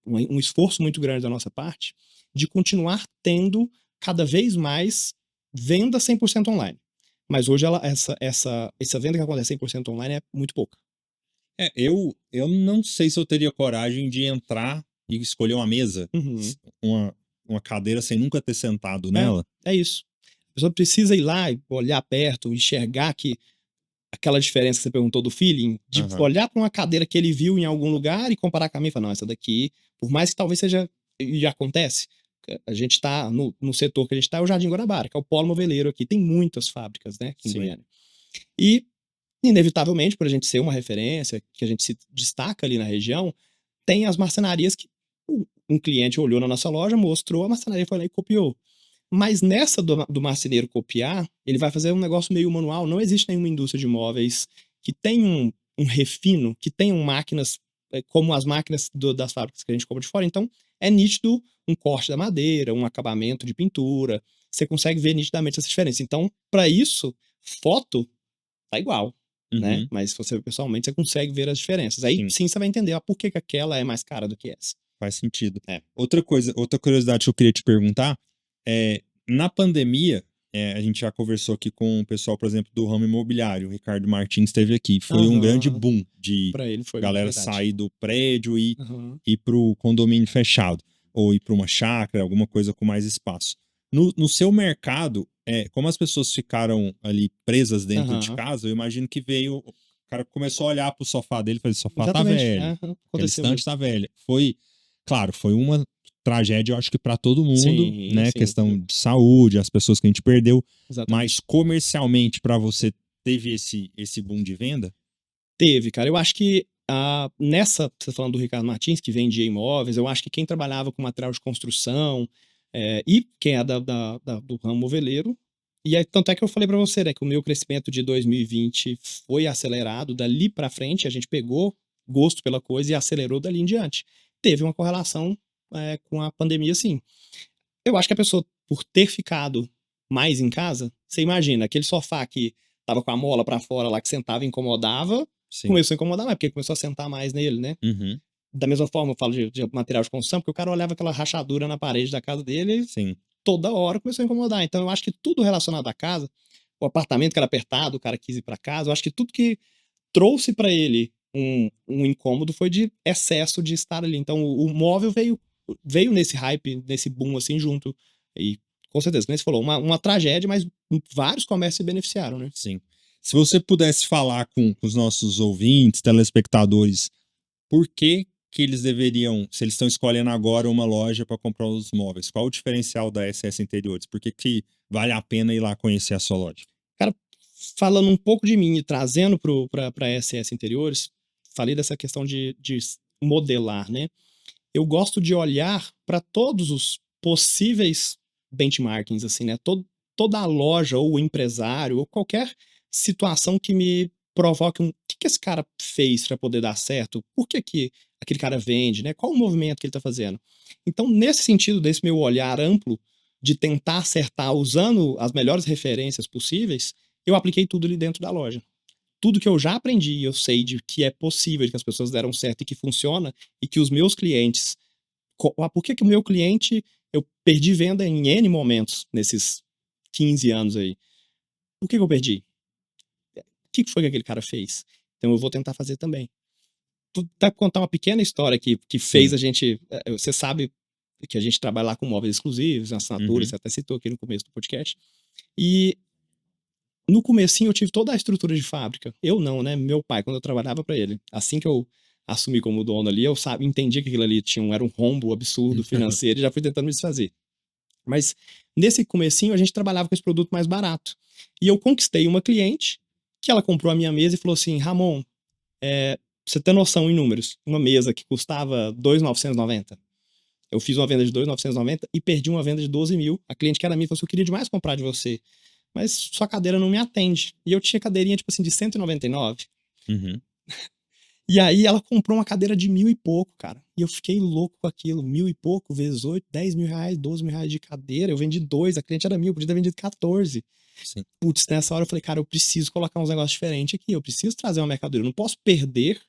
um esforço muito grande da nossa parte, de continuar tendo cada vez mais venda 100% online. Mas hoje essa venda que acontece 100% online é muito pouca. Eu não sei se eu teria coragem de entrar e escolher uma mesa, Uhum. uma cadeira sem nunca ter sentado É, nela. é isso. A pessoa precisa ir lá e olhar perto, enxergar que aquela diferença que você perguntou do feeling, de Aham. olhar para uma cadeira que ele viu em algum lugar e comparar com a minha e falar, não, essa daqui, por mais que talvez seja, e acontece, a gente tá no setor que a gente tá, é o Jardim Guanabara, que é o polo moveleiro aqui, tem muitas fábricas, né, aqui em Sim. Goiânia. E, inevitavelmente, por a gente ser uma referência, que a gente se destaca ali na região, tem as marcenarias que um cliente olhou na nossa loja, mostrou, a marcenaria foi lá e copiou. Mas nessa do marceneiro copiar, ele vai fazer um negócio meio manual. Não existe nenhuma indústria de móveis que tenha um refino, que tenham máquinas como as máquinas das fábricas que a gente compra de fora. Então, é nítido um corte da madeira, um acabamento de pintura. Você consegue ver nitidamente essa diferença. Então, para isso, foto tá igual, né? Uhum. Mas se você ver pessoalmente, você consegue ver as diferenças. Aí Sim. sim você vai entender por que aquela é mais cara do que essa. Faz sentido. É. Outra curiosidade que eu queria te perguntar é, na pandemia, a gente já conversou aqui com o pessoal, por exemplo, do ramo imobiliário, o Ricardo Martins esteve aqui. Foi um grande Aham. boom de Pra ele foi galera verdade. sair do prédio e Aham. ir para o condomínio fechado, ou ir para uma chácara, alguma coisa com mais espaço. No seu mercado, como as pessoas ficaram ali presas dentro de Aham. casa, eu imagino que veio. O cara começou a olhar pro sofá dele e falou: esse sofá tá Exatamente. velho, aquele Aconteceu estante mesmo. tá velho. Claro, foi uma tragédia, eu acho que para todo mundo, Sim, né? sim. Questão de saúde, as pessoas que a gente perdeu. Mas Exatamente. comercialmente, para você, teve esse boom de venda? Teve, cara. Eu acho que você falando do Ricardo Martins, que vendia imóveis, eu acho que quem trabalhava com material de construção e quem é do ramo moveleiro, e aí, tanto é que eu falei para você, né, que o meu crescimento de 2020 foi acelerado, dali para frente a gente pegou gosto pela coisa e acelerou dali em diante. Teve uma correlação com a pandemia, sim. Eu acho que a pessoa, por ter ficado mais em casa, você imagina, aquele sofá que tava com a mola para fora lá, que sentava e incomodava, Sim. começou a incomodar mais, porque começou a sentar mais nele, né? Uhum. Da mesma forma, eu falo de material de construção, porque o cara olhava aquela rachadura na parede da casa dele, Sim. toda hora começou a incomodar. Então eu acho que tudo relacionado à casa, o apartamento que era apertado, o cara quis ir para casa, eu acho que tudo que trouxe para ele um incômodo foi de excesso de estar ali. Então o móvel veio veio nesse hype, nesse boom assim junto. E com certeza, como você falou, uma tragédia, mas vários comércios se beneficiaram, né? Sim. Se você pudesse falar com os nossos ouvintes, telespectadores, por que eles deveriam, se eles estão escolhendo agora uma loja para comprar os móveis, qual o diferencial da SS Interiores? Por que vale a pena ir lá conhecer a sua loja? Cara, falando um pouco de mim e trazendo para SS Interiores, falei dessa questão de modelar, né? Eu gosto de olhar para todos os possíveis benchmarkings, assim, né? Toda a loja ou o empresário ou qualquer situação que me provoque o que esse cara fez para poder dar certo? Por que aquele cara vende, né? Qual o movimento que ele está fazendo? Então, nesse sentido, desse meu olhar amplo de tentar acertar usando as melhores referências possíveis, eu apliquei tudo ali dentro da loja. Tudo que eu já aprendi, eu sei de que é possível, de que as pessoas deram certo e que funciona, e que os meus clientes. Por que o meu cliente, eu perdi venda em N momentos nesses 15 anos aí? Por que eu perdi? O que foi que aquele cara fez? Então eu vou tentar fazer também. Vou até contar uma pequena história que fez Sim. a gente. Você sabe que a gente trabalha lá com móveis exclusivos, assinatura, você até citou aqui no começo do podcast. E no comecinho eu tive toda a estrutura de fábrica. Eu não, né? Meu pai, quando eu trabalhava para ele. Assim que eu assumi como dono ali, eu entendi que aquilo ali era um rombo absurdo financeiro e já fui tentando me desfazer. Mas nesse comecinho a gente trabalhava com esse produto mais barato. E eu conquistei uma cliente que ela comprou a minha mesa e falou assim: Ramon, você tem noção em números? Uma mesa que custava 2.990. Eu fiz uma venda de 2.990 e perdi uma venda de 12 mil. A cliente que era minha falou assim: eu queria demais comprar de você, mas sua cadeira não me atende. E eu tinha cadeirinha, tipo assim, de 199. Uhum. E aí ela comprou uma cadeira de 1.000 e pouco, cara. E eu fiquei louco com aquilo. 1.000 e pouco, vezes 8, 10 mil reais, 12 mil reais de cadeira. Eu vendi 2, a cliente era 1.000, eu podia ter vendido 14. Sim. Putz, nessa hora eu falei, cara, eu preciso colocar uns negócios diferentes aqui. Eu preciso trazer uma mercadoria. Eu não posso perder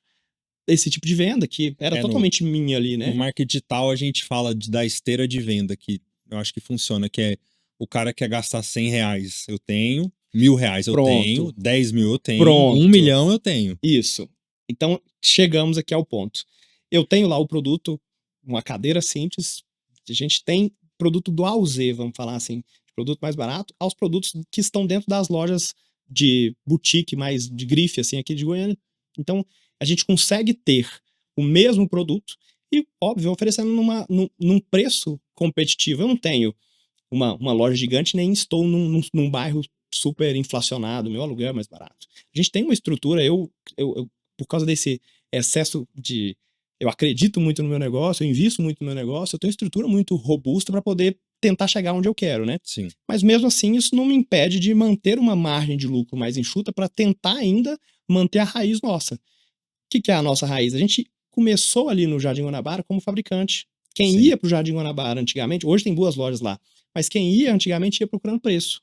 esse tipo de venda, que era totalmente minha ali, né? No marketing digital a gente fala da esteira de venda, que eu acho que funciona, que é o cara quer gastar 100 reais, eu tenho, 1.000 reais eu tenho, Pronto. 10 mil eu tenho, 1 Pronto. milhão eu tenho. Isso. Então, chegamos aqui ao ponto. Eu tenho lá o produto, uma cadeira simples. A gente tem produto do A ao Z, vamos falar assim, produto mais barato, aos produtos que estão dentro das lojas de boutique, mais de grife, assim, aqui de Goiânia. Então, a gente consegue ter o mesmo produto e, óbvio, oferecendo num preço competitivo. Eu não tenho uma loja gigante, nem estou num bairro super inflacionado, meu aluguel é mais barato. A gente tem uma estrutura, por causa desse excesso de. Eu acredito muito no meu negócio, eu invisto muito no meu negócio, eu tenho uma estrutura muito robusta para poder tentar chegar onde eu quero, né? Sim. Mas mesmo assim, isso não me impede de manter uma margem de lucro mais enxuta para tentar ainda manter a raiz nossa. O que é a nossa raiz? A gente começou ali no Jardim Guanabara como fabricante. Quem ia para o Jardim Guanabara antigamente, hoje tem 2 lojas lá, mas quem ia antigamente ia procurando preço.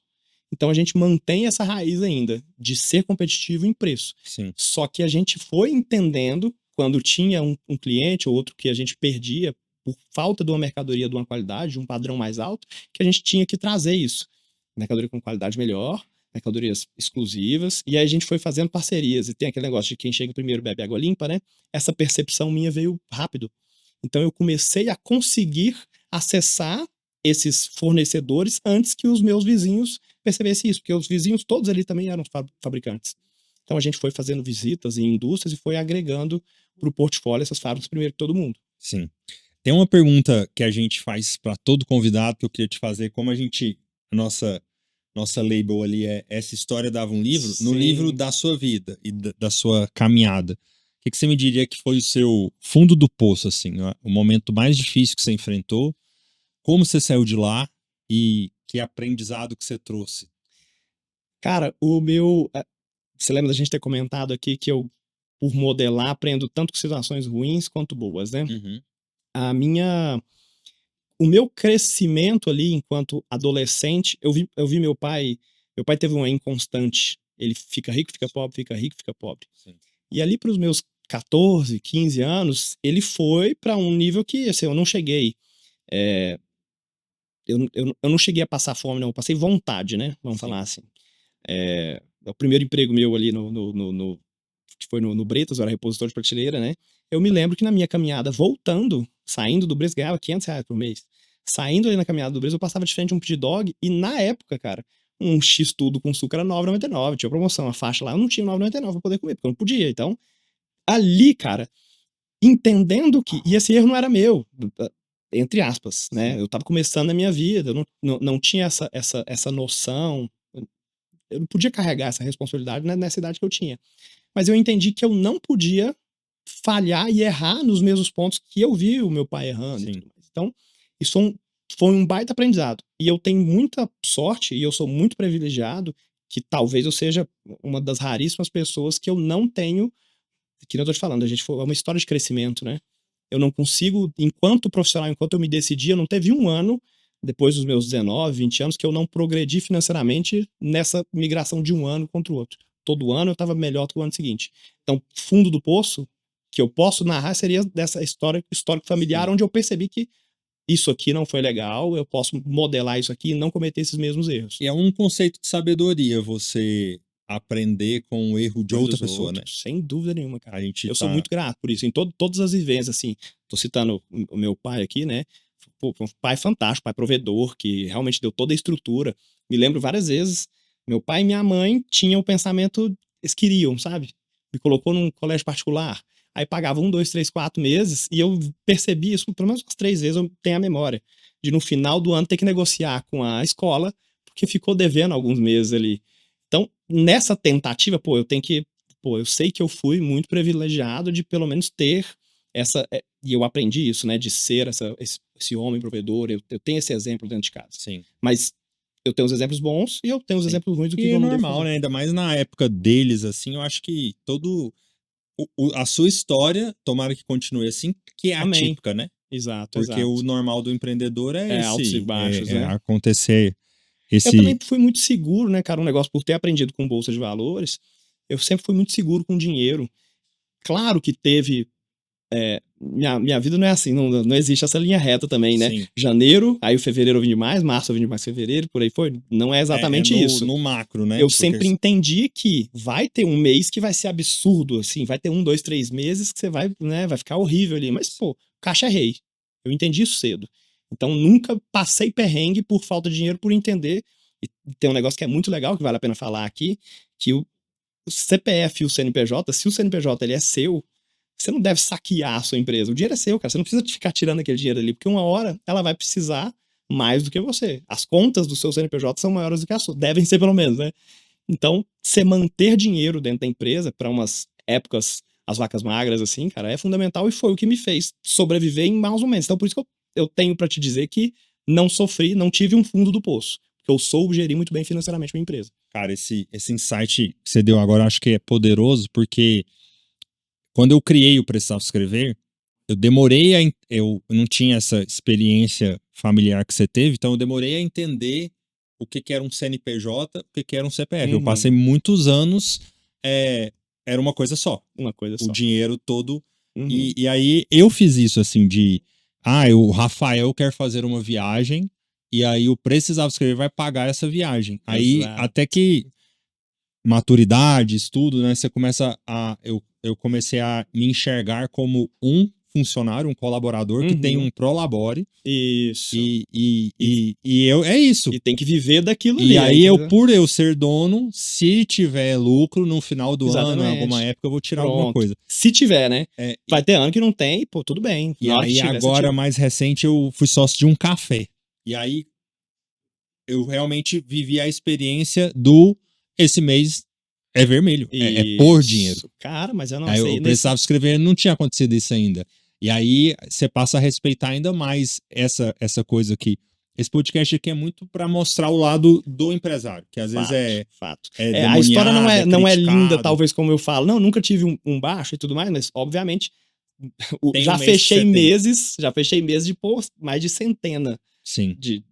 Então a gente mantém essa raiz ainda de ser competitivo em preço. Sim. Só que a gente foi entendendo, quando tinha um cliente ou outro que a gente perdia por falta de uma mercadoria de uma qualidade, de um padrão mais alto, que a gente tinha que trazer isso. Mercadoria com qualidade melhor, mercadorias exclusivas, e aí a gente foi fazendo parcerias. E tem aquele negócio de quem chega primeiro bebe água limpa, né? Essa percepção minha veio rápido. Então eu comecei a conseguir acessar esses fornecedores antes que os meus vizinhos percebessem isso, porque os vizinhos todos ali também eram fabricantes. Então a gente foi fazendo visitas em indústrias e foi agregando para o portfólio essas fábricas primeiro que todo mundo. Sim. Tem uma pergunta que a gente faz para todo convidado que eu queria te fazer, como a nossa label ali é essa história dava um livro, no Sim. livro da sua vida e da sua caminhada. O que você me diria que foi o seu fundo do poço, assim, o momento mais difícil que você enfrentou, como você saiu de lá e que aprendizado que você trouxe? Cara, você lembra da gente ter comentado aqui que eu, por modelar, aprendo tanto com situações ruins quanto boas, né? Uhum. O meu crescimento ali enquanto adolescente, eu vi meu pai teve uma inconstante, ele fica rico, fica pobre, fica rico, fica pobre. Sim. E ali para os meus 14, 15 anos, ele foi para um nível que, assim, eu não cheguei, eu não cheguei a passar fome, não, eu passei vontade, né? Vamos Sim. falar assim. O primeiro emprego meu ali que foi no Bretas, eu era repositor de prateleira, né? Eu me lembro que na minha caminhada voltando, Saindo do Bresco, ganhava R$500 por mês. Saindo ali na caminhada do Bresco, eu passava de frente a um pit dog e na época, cara, um X-tudo com suco era R$9,99. Tinha promoção, a faixa lá, eu não tinha R$9,99 pra poder comer, porque eu não podia. Então, ali, cara, entendendo que... E esse erro não era meu, entre aspas, né? Eu tava começando a minha vida, eu não tinha essa noção. Eu não podia carregar essa responsabilidade nessa idade que eu tinha. Mas eu entendi que eu não podia falhar e errar nos mesmos pontos que eu vi o meu pai errando. Então, isso foi um baita aprendizado. E eu tenho muita sorte, e eu sou muito privilegiado, que talvez eu seja uma das raríssimas pessoas que eu não tenho, que não tô te falando, é uma história de crescimento, né? Eu não consigo, enquanto profissional, enquanto eu me decidi, eu não teve um ano, depois dos meus 19, 20 anos, que eu não progredi financeiramente nessa migração de um ano contra o outro. Todo ano eu estava melhor do que o ano seguinte. Então, fundo do poço, que eu posso narrar, seria dessa histórico familiar, onde eu percebi que isso aqui não foi legal, eu posso modelar isso aqui e não cometer esses mesmos erros. E é um conceito de sabedoria você aprender com o erro de outra pessoa, outros, né? Sem dúvida nenhuma, cara. Eu sou muito grato por isso. Em todas as vivências, assim, tô citando o meu pai aqui, né? Pô, um pai fantástico, pai provedor, que realmente deu toda a estrutura. Me lembro várias vezes, meu pai e minha mãe tinham o pensamento, eles queriam, sabe? Me colocou num colégio particular. Aí pagava 1, 2, 3, 4 meses e eu percebi isso, pelo menos umas 3 vezes eu tenho a memória, de no final do ano ter que negociar com a escola, porque ficou devendo alguns meses ali. Então, nessa tentativa, eu sei que eu fui muito privilegiado de pelo menos ter e eu aprendi isso, né, de ser esse homem provedor, eu tenho esse exemplo dentro de casa. Sim. Mas eu tenho os exemplos bons e eu tenho os exemplos ruins do que eu não devo fazer. É normal, né? Ainda mais na época deles, assim, eu acho que a sua história, tomara que continue assim, que é atípica, né? Exato, porque o normal do empreendedor é altos e baixos, né? acontecer Eu também fui muito seguro, né, cara? Um negócio por ter aprendido com bolsa de valores, eu sempre fui muito seguro com dinheiro. Claro que teve... minha vida não é assim, não existe essa linha reta também, né? Sim. Janeiro, aí o fevereiro eu vim mais, março eu vim mais fevereiro, por aí foi. Não é exatamente isso. No macro, né? Eu sempre entendi que vai ter um mês que vai ser absurdo, assim, vai ter 1, 2, 3 meses que você vai, né, vai ficar horrível ali. Mas, pô, caixa é rei. Eu entendi isso cedo. Então, nunca passei perrengue por falta de dinheiro, por entender. E tem um negócio que é muito legal, que vale a pena falar aqui, que o CPF e o CNPJ, se o CNPJ ele é seu, você não deve saquear a sua empresa. O dinheiro é seu, cara. Você não precisa ficar tirando aquele dinheiro ali, porque uma hora ela vai precisar mais do que você. As contas do seu CNPJ são maiores do que a sua. Devem ser, pelo menos, né? Então, você manter dinheiro dentro da empresa para umas épocas, as vacas magras, assim, cara, é fundamental e foi o que me fez sobreviver em maus momentos. Então, por isso que eu tenho para te dizer que não sofri, não tive um fundo do poço. Porque eu soube gerir muito bem financeiramente minha empresa. Cara, esse insight que você deu agora, eu acho que é poderoso, porque quando eu criei o Precisava Escrever, eu demorei eu não tinha essa experiência familiar que você teve, então eu demorei a entender o que era um CNPJ, o que era um CPF. Eu passei muitos anos, era uma coisa só. Uma coisa só. O dinheiro todo. E aí eu fiz isso assim o Rafael quer fazer uma viagem, e aí o Precisava Escrever vai pagar essa viagem. Aí até que maturidade, estudo, né? Você começa eu comecei a me enxergar como um funcionário, um colaborador que tem um prolabore. Isso. E eu, é isso. E tem que viver daquilo ali. E aí por eu eu ser dono, se tiver lucro no final do ano, em alguma época, eu vou tirar alguma coisa. Se tiver, né? Vai ter ano que não tem, pô, tudo bem. E aí agora, mais recente, eu fui sócio de um café. E aí eu realmente vivi a experiência esse mês é vermelho, é por dinheiro. Cara, mas eu não sei. Eu Precisava Escrever, não tinha acontecido isso ainda. E aí você passa a respeitar ainda mais essa coisa aqui. Esse podcast aqui é muito para mostrar o lado do empresário, que às vezes a história não é linda, talvez, como eu falo. Não, nunca tive um baixo e tudo mais, mas obviamente já fechei meses de pôr mais de centena de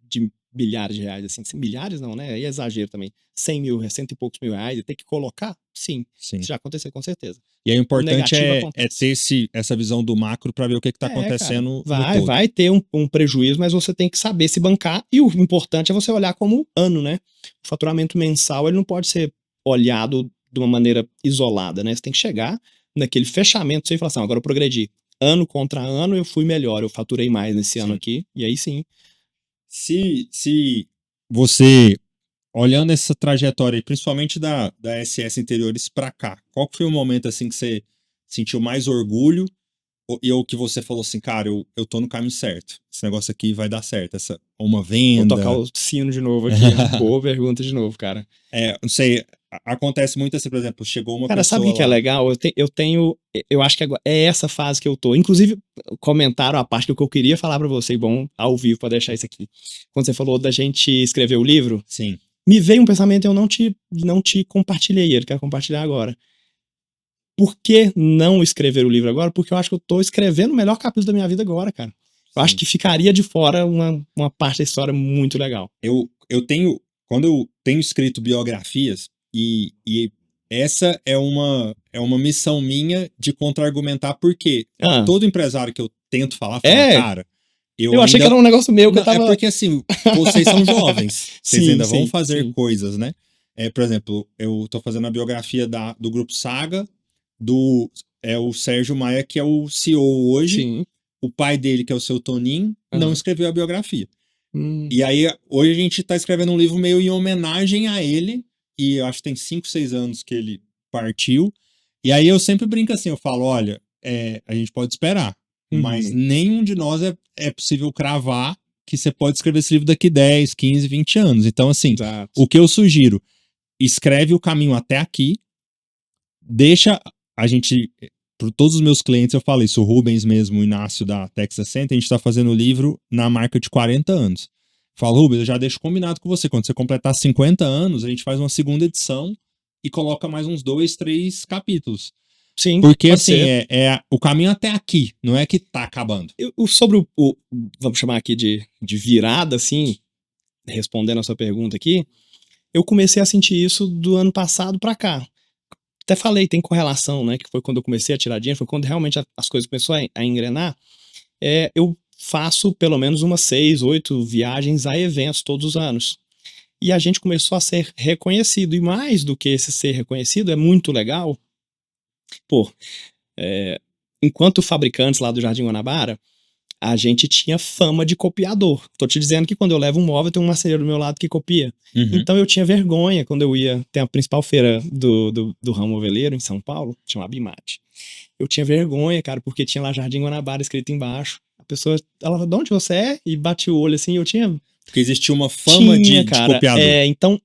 milhares de reais, assim, milhares não, né? Aí é exagero também. 100 mil, 100 e poucos mil reais, e ter que colocar? Sim. Isso já aconteceu, com certeza. E aí o importante é ter essa visão do macro para ver o que tá acontecendo. Cara, vai ter um prejuízo, mas você tem que saber se bancar, e o importante é você olhar como ano, né? O faturamento mensal, ele não pode ser olhado de uma maneira isolada, né? Você tem que chegar naquele fechamento e falar assim, agora eu progredi. ano contra ano eu fui melhor, eu faturei mais nesse ano Sim. aqui, e aí sim. Se você, olhando essa trajetória, aí, principalmente da SS Interiores pra cá, qual que foi o momento assim que você sentiu mais orgulho ou que você falou assim, cara, eu tô no caminho certo, esse negócio aqui vai dar certo, uma Vou tocar venda. o sino de novo aqui. Boa pergunta de novo, cara. Não sei, acontece muito assim, por exemplo, chegou uma Cara, sabe o pessoa que que é lá. legal? Eu acho que agora é essa fase que eu tô. Inclusive, comentaram a parte que eu queria falar pra você, bom, ao vivo, pra deixar isso aqui. Quando você falou da gente escrever o livro, Sim. me veio um pensamento e eu não te compartilhei ele, quero compartilhar agora. Por que não escrever o livro agora? Porque eu acho que eu tô escrevendo o melhor capítulo da minha vida agora, cara. Eu acho Sim. que ficaria de fora uma parte da história muito legal. Eu tenho, quando eu tenho escrito biografias, e essa é uma missão minha de contra-argumentar, porque Ah, todo empresário que eu tento falar, fala, é? cara, eu Eu achei que ainda. era um negócio meu que eu Não, é tava. porque assim, vocês são jovens, vocês Sim, ainda vão sim, fazer sim. coisas, né? Por exemplo, eu tô fazendo a biografia do Grupo Saga, o Sérgio Maia, que é o CEO hoje. Sim. O pai dele, que é o seu Toninho, não Aham. escreveu a biografia. Hum, E aí, hoje a gente tá escrevendo um livro meio em homenagem a ele, e eu acho que tem 5, 6 anos que ele partiu. E aí eu sempre brinco assim, eu falo, olha, a gente pode esperar, mas uhum. nenhum de nós é possível cravar que você pode escrever esse livro daqui 10, 15, 20 anos. Então, assim, Exato. o que eu sugiro, escreve o caminho até aqui, deixa a gente, para todos os meus clientes eu falo isso, o Rubens mesmo, o Inácio da Texas Center, a gente tá fazendo o livro na marca de 40 anos. Falo, Rubens, eu já deixo combinado com você, quando você completar 50 anos, a gente faz uma segunda edição e coloca mais uns 2, 3 capítulos. Sim, Porque, pode assim, ser. o caminho até aqui, não é que tá acabando. Sobre vamos chamar aqui de virada, assim, respondendo a sua pergunta aqui, eu comecei a sentir isso do ano passado pra cá. Até falei, tem correlação, né? Que foi quando eu comecei a tirar dinheiro, foi quando realmente as coisas começaram a engrenar. Eu faço pelo menos umas 6, 8 viagens a eventos todos os anos. E a gente começou a ser reconhecido. E mais do que esse ser reconhecido, é muito legal. Pô, enquanto fabricantes lá do Jardim Guanabara, a gente tinha fama de copiador. Tô te dizendo que quando eu levo um móvel, tem um marceneiro do meu lado que copia. Uhum. Então eu tinha vergonha quando eu ia. Tem a principal feira do ramo moveleiro em São Paulo, chama Bimate. Eu tinha vergonha, cara, porque tinha lá Jardim Guanabara escrito embaixo. A pessoa, ela falava, de onde você é? E batia o olho assim, eu tinha. Porque existia uma fama Tinha, de cara. copiador. Então,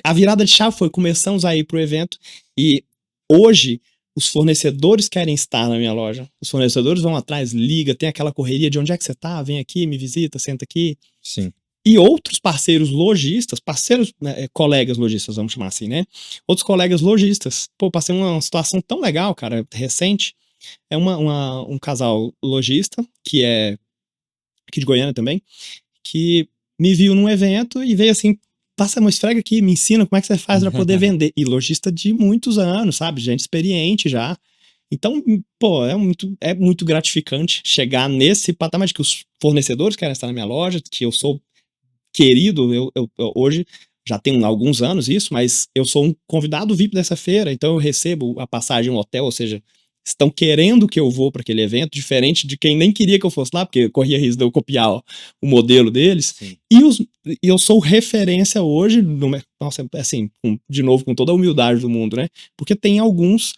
a virada de chave foi, começamos a ir pro evento e hoje os fornecedores querem estar na minha loja. Os fornecedores vão atrás, liga, tem aquela correria de onde é que você tá, vem aqui, me visita, senta aqui. Sim. E outros parceiros lojistas, né, colegas lojistas, vamos chamar assim, né? Outros colegas lojistas. Pô, passei uma situação tão legal, cara, recente. É um casal lojista, que é aqui de Goiânia também, que me viu num evento e veio assim, passa uma esfrega aqui, me ensina como é que você faz para poder vender. E lojista de muitos anos, sabe? Gente experiente já. Então, pô, é muito gratificante chegar nesse patamar de que os fornecedores querem estar na minha loja, que eu sou querido, eu hoje já tenho alguns anos isso, mas eu sou um convidado VIP dessa feira, então eu recebo a passagem no hotel, ou seja, estão querendo que eu vou para aquele evento, diferente de quem nem queria que eu fosse lá, porque corria risco de eu copiar o modelo deles. Sim. E eu sou referência hoje, nossa, assim, de novo, com toda a humildade do mundo, né? Porque tem alguns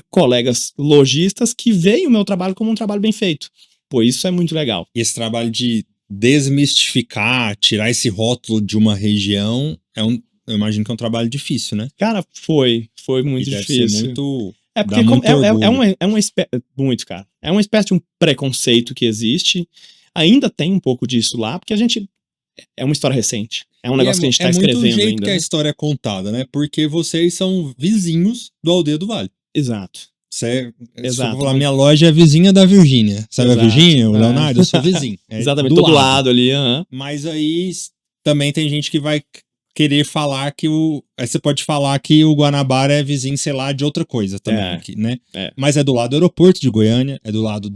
colegas lojistas que veem o meu trabalho como um trabalho bem feito. Pô, isso é muito legal. E esse trabalho de desmistificar, tirar esse rótulo de uma região, eu imagino que é um trabalho difícil, né? Cara, foi muito E deve difícil. ser muito. Porque Dá muito orgulho. muito, cara. É uma espécie de um preconceito que existe. Ainda tem um pouco disso lá, porque a gente. É uma história recente. É um negócio que a gente tá escrevendo muito o jeito ainda. que a Né? história é contada, né? Porque vocês são vizinhos do Aldeia do Vale. Exato. Se Exato. eu falar, minha loja é vizinha da Virgínia. Sabe Exato. a Virgínia? O Leonardo? Eu sou vizinho. Exatamente, do lado ali. Mas aí também tem gente que vai querer falar que aí você pode falar que o Guanabara é vizinho, sei lá, de outra coisa também, né? Mas é do lado do aeroporto de Goiânia, é do lado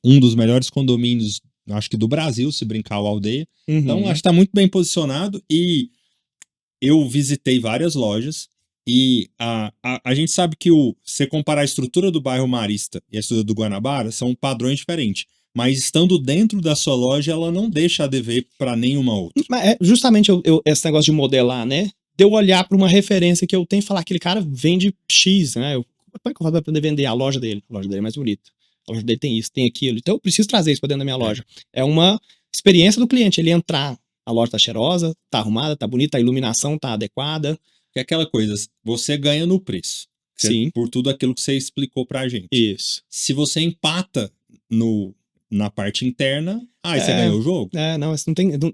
um dos melhores condomínios, acho que do Brasil, se brincar o Aldeia. Então, acho que tá muito bem posicionado e eu visitei várias lojas E a gente sabe que você comparar a estrutura do bairro Marista e a estrutura do Guanabara são padrões diferentes. Mas estando dentro da sua loja, ela não deixa a dever para nenhuma outra. Mas é justamente esse negócio de modelar, né? De eu olhar para uma referência que eu tenho e falar, aquele cara vende X, né? Como é que eu faço pra poder vender a loja dele? A loja dele é mais bonita. A loja dele tem isso, tem aquilo. Então eu preciso trazer isso para dentro da minha loja. É uma experiência do cliente, ele entrar, a loja tá cheirosa, tá arrumada, tá bonita, a iluminação tá adequada. É aquela coisa, você ganha no preço. Sim. Por tudo aquilo que você explicou pra gente. Isso. Se você empata na parte interna, aí você ganhou o jogo. Não, isso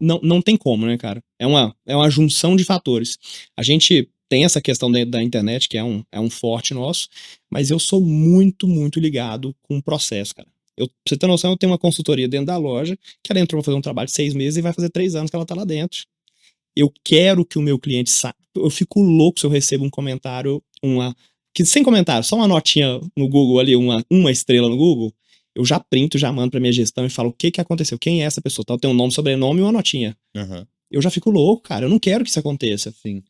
não tem como, né, cara? É uma junção de fatores. A gente tem essa questão da internet, que é um forte nosso, mas eu sou muito, muito ligado com o processo, cara. Pra você ter noção, eu tenho uma consultoria dentro da loja, que ela entrou pra fazer um trabalho de 6 meses e vai fazer 3 anos que ela tá lá dentro. Eu quero que o meu cliente saiba. Eu fico louco se eu recebo um comentário, sem comentário, só uma notinha no Google ali, uma estrela no Google. Eu já printo, já mando pra minha gestão e falo o que aconteceu, quem é essa pessoa, tal, tem um nome, sobrenome e uma notinha. Uhum. Eu já fico louco, cara, eu não quero que isso aconteça. Sim.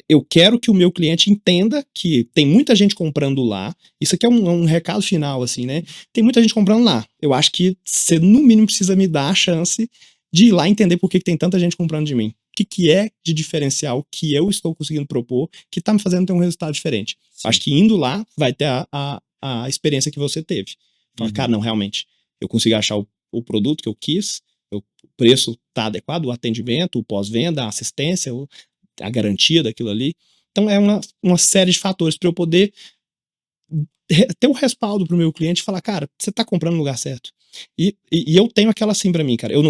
Eu quero que o meu cliente entenda que tem muita gente comprando lá, isso aqui é um recado final, assim, né? Tem muita gente comprando lá. Eu acho que você, no mínimo, precisa me dar a chance de ir lá entender por que tem tanta gente comprando de mim. O que é de diferencial que eu estou conseguindo propor que tá me fazendo ter um resultado diferente. Acho que indo lá vai ter a experiência que você teve. Fala, cara, não, realmente, eu consigo achar o produto que eu quis, o preço tá adequado, o atendimento, o pós-venda, a assistência, a garantia daquilo ali. Então é uma série de fatores para eu poder ter o respaldo pro meu cliente e falar, cara, você tá comprando no lugar certo. E eu tenho aquela assim pra mim, cara, eu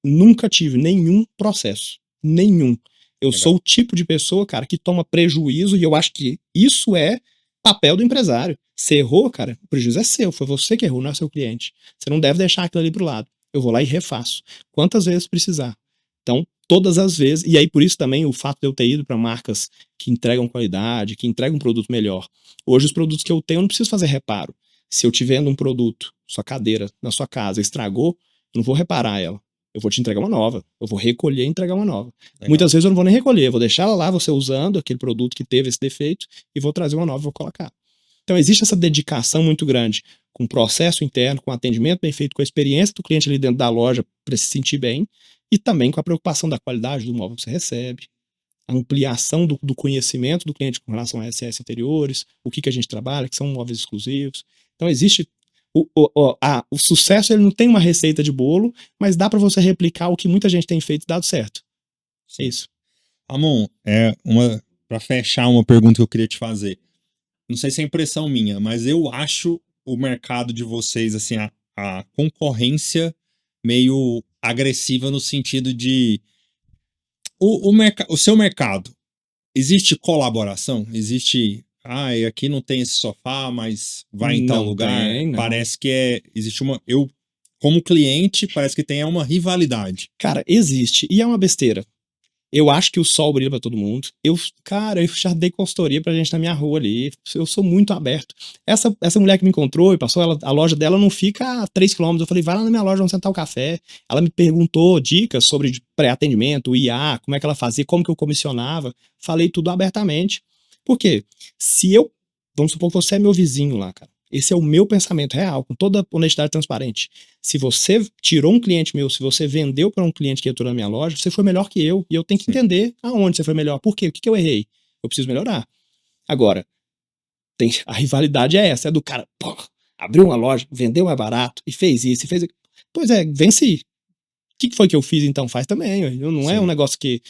nunca tive nenhum processo. Nenhum. Eu sou o tipo de pessoa, cara, que toma prejuízo e eu acho que isso é papel do empresário. Você errou, cara, o prejuízo é seu, foi você que errou, não é seu cliente. Você não deve deixar aquilo ali pro lado. Eu vou lá e refaço. Quantas vezes precisar. Então, todas as vezes, e aí por isso também o fato de eu ter ido para marcas que entregam qualidade, que entregam um produto melhor. Hoje os produtos que eu tenho eu não preciso fazer reparo. Se eu te vendo um produto, sua cadeira na sua casa estragou, eu não vou reparar ela. Eu vou te entregar uma nova. Eu vou recolher e entregar uma nova. Legal. Muitas vezes eu não vou nem recolher, eu vou deixar ela lá, você usando aquele produto que teve esse defeito, e vou trazer uma nova e vou colocar. Então existe essa dedicação muito grande com o processo interno, com o atendimento bem feito, com a experiência do cliente ali dentro da loja para se sentir bem, e também com a preocupação da qualidade do móvel que você recebe, a ampliação do conhecimento do cliente com relação a SS anteriores, o que a gente trabalha, que são móveis exclusivos. Então existe o sucesso, ele não tem uma receita de bolo, mas dá para você replicar o que muita gente tem feito e dado certo. É isso. Ramon, para fechar uma pergunta que eu queria te fazer. Não sei se é impressão minha, mas eu acho o mercado de vocês, assim, a concorrência meio agressiva no sentido de o seu mercado, existe colaboração? Existe, aqui não tem esse sofá, mas vai em tal lugar? Tem, parece que existe eu como cliente, parece que tem uma rivalidade. Cara, existe, e é uma besteira. Eu acho que o sol brilha pra todo mundo. Eu já dei consultoria pra gente na minha rua ali. Eu sou muito aberto. Essa mulher que me encontrou e passou, a loja dela não fica a 3 km. Eu falei, vai lá na minha loja, vamos sentar o café. Ela me perguntou dicas sobre pré-atendimento, IA, como é que ela fazia, como que eu comissionava. Falei tudo abertamente. Por quê? Vamos supor que você é meu vizinho lá, cara. Esse é o meu pensamento real, com toda honestidade transparente. Se você tirou um cliente meu, se você vendeu para um cliente que entrou na minha loja, você foi melhor que eu. E eu tenho que entender aonde você foi melhor. Por quê? O que eu errei? Eu preciso melhorar. Agora, a rivalidade é essa, é do cara, abriu uma loja, vendeu mais barato e fez isso, e fez aquilo. Pois é, venci. O que foi que eu fiz então? Faz também. Não é um negócio que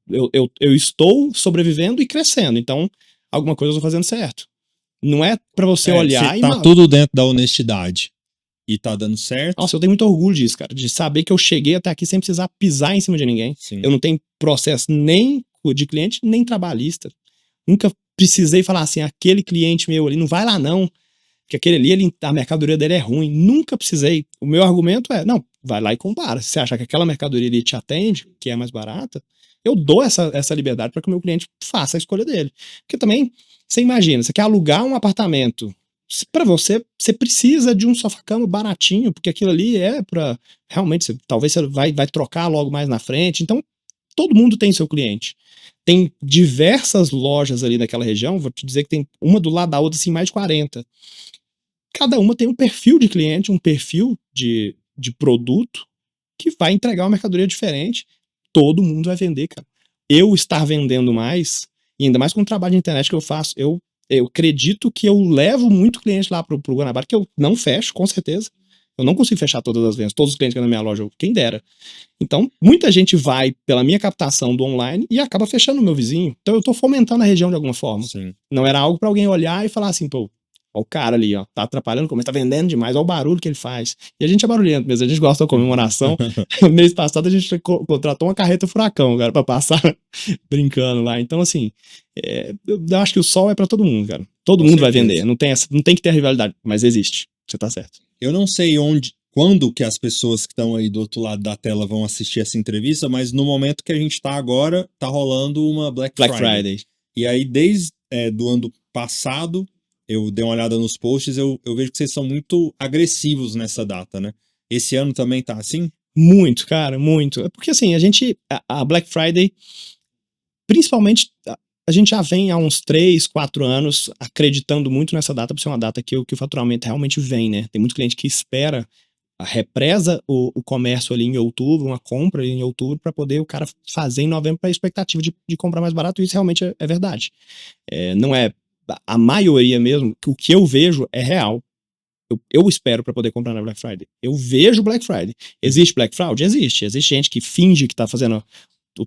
eu estou sobrevivendo e crescendo. Então, alguma coisa eu estou fazendo certo. Não é pra você olhar e... Tá tudo dentro da honestidade. E tá dando certo. Nossa, eu tenho muito orgulho disso, cara. De saber que eu cheguei até aqui sem precisar pisar em cima de ninguém. Sim. Eu não tenho processo nem de cliente, nem trabalhista. Nunca precisei falar assim, aquele cliente meu ali, não vai lá não. Que aquele ali, a mercadoria dele é ruim. Nunca precisei. O meu argumento é, não, vai lá e compara. Se você achar que aquela mercadoria ali te atende, que é mais barata, eu dou essa liberdade para que o meu cliente faça a escolha dele. Porque também, você imagina, você quer alugar um apartamento, para você precisa de um sofá-cama baratinho, porque aquilo ali é para realmente, talvez você vai trocar logo mais na frente. Então, todo mundo tem seu cliente. Tem diversas lojas ali naquela região, vou te dizer que tem uma do lado da outra, assim, mais de 40. Cada uma tem um perfil de cliente, um perfil de produto que vai entregar uma mercadoria diferente. Todo mundo vai vender, cara. Eu estar vendendo mais, e ainda mais com o trabalho de internet que eu faço, eu acredito que eu levo muito cliente lá pro Guanabara, que eu não fecho, com certeza. Eu não consigo fechar todas as vendas, todos os clientes que estão na minha loja, quem dera. Então, muita gente vai pela minha captação do online e acaba fechando o meu vizinho. Então, eu tô fomentando a região de alguma forma. Sim. Não era algo para alguém olhar e falar assim, pô, ó o cara ali, ó, tá atrapalhando, como tá vendendo demais, ó o barulho que ele faz. E a gente é barulhento mesmo, a gente gosta da comemoração. Mês passado a gente contratou uma carreta furacão, cara, pra passar brincando lá. Então, assim, eu acho que o sol é pra todo mundo, cara. Todo mundo vai vender, não tem que ter a rivalidade, mas existe, você tá certo. Eu não sei quando que as pessoas que estão aí do outro lado da tela vão assistir essa entrevista, mas no momento que a gente tá agora, tá rolando uma Black Friday. E aí, desde do ano passado, eu dei uma olhada nos posts, eu vejo que vocês são muito agressivos nessa data, né? Esse ano também tá assim? Muito, cara, muito. É porque assim, a Black Friday, principalmente, a gente já vem há uns 3, 4 anos acreditando muito nessa data, por ser uma data que o faturamento realmente vem, né? Tem muito cliente que espera, represa o comércio ali em outubro, uma compra em outubro, para poder o cara fazer em novembro para a expectativa de comprar mais barato, e isso realmente é verdade. Não é a maioria mesmo, o que eu vejo é real. Eu espero para poder comprar na Black Friday. Eu vejo Black Friday. Existe Black Fraud? Existe. Existe gente que finge que tá fazendo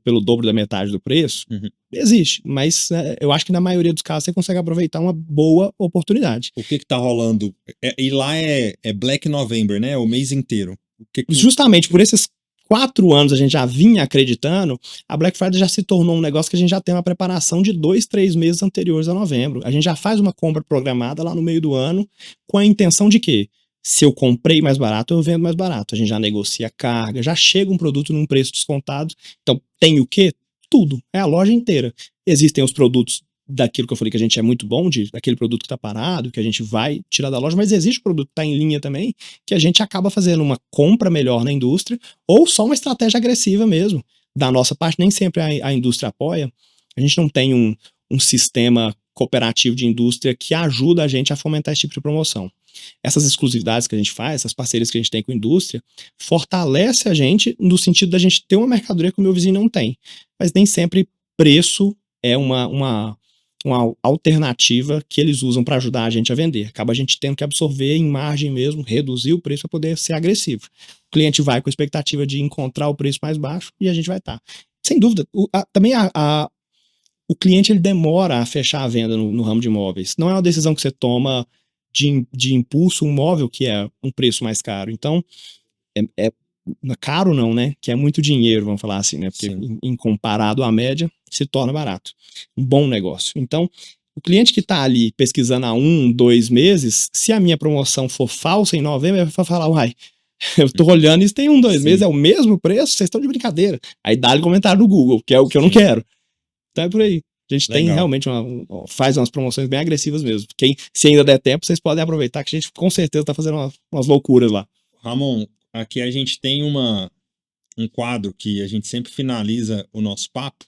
pelo dobro da metade do preço. Uhum. Existe. Mas eu acho que na maioria dos casos você consegue aproveitar uma boa oportunidade. O que tá rolando? E lá é Black November, né? O mês inteiro. Justamente por esses 4 anos a gente já vinha acreditando, a Black Friday já se tornou um negócio que a gente já tem uma preparação de 2, 3 meses anteriores a novembro. A gente já faz uma compra programada lá no meio do ano com a intenção de que, se eu comprei mais barato, eu vendo mais barato. A gente já negocia carga, já chega um produto num preço descontado. Então, tem o quê? Tudo. É a loja inteira. Existem os produtos daquilo que eu falei que a gente é muito bom, daquele produto que tá parado, que a gente vai tirar da loja, mas existe produto que tá em linha também, que a gente acaba fazendo uma compra melhor na indústria, ou só uma estratégia agressiva mesmo. Da nossa parte, nem sempre a indústria apoia. A gente não tem um sistema cooperativo de indústria que ajuda a gente a fomentar esse tipo de promoção. Essas exclusividades que a gente faz, essas parcerias que a gente tem com a indústria, fortalece a gente no sentido da gente ter uma mercadoria que o meu vizinho não tem. Mas nem sempre preço é uma alternativa que eles usam para ajudar a gente a vender. Acaba a gente tendo que absorver em margem mesmo, reduzir o preço para poder ser agressivo. O cliente vai com a expectativa de encontrar o preço mais baixo e a gente vai estar. Sem dúvida, também o cliente ele demora a fechar a venda no ramo de imóveis. Não é uma decisão que você toma de impulso, um móvel que é um preço mais caro. Então, caro não, né? Que é muito dinheiro, vamos falar assim, né? Porque em comparado à média, se torna barato. Um bom negócio. Então, o cliente que está ali pesquisando há 1, 2 meses, se a minha promoção for falsa em novembro, ele vai falar, uai, eu tô olhando isso tem 1, 2 meses, é o mesmo preço? Vocês estão de brincadeira. Aí dá-lhe comentário no Google, que é o que eu não quero. Então é por aí. A gente tem realmente faz umas promoções bem agressivas mesmo. Se ainda der tempo, vocês podem aproveitar que a gente com certeza tá fazendo umas loucuras lá. Ramon, aqui a gente tem um quadro que a gente sempre finaliza o nosso papo,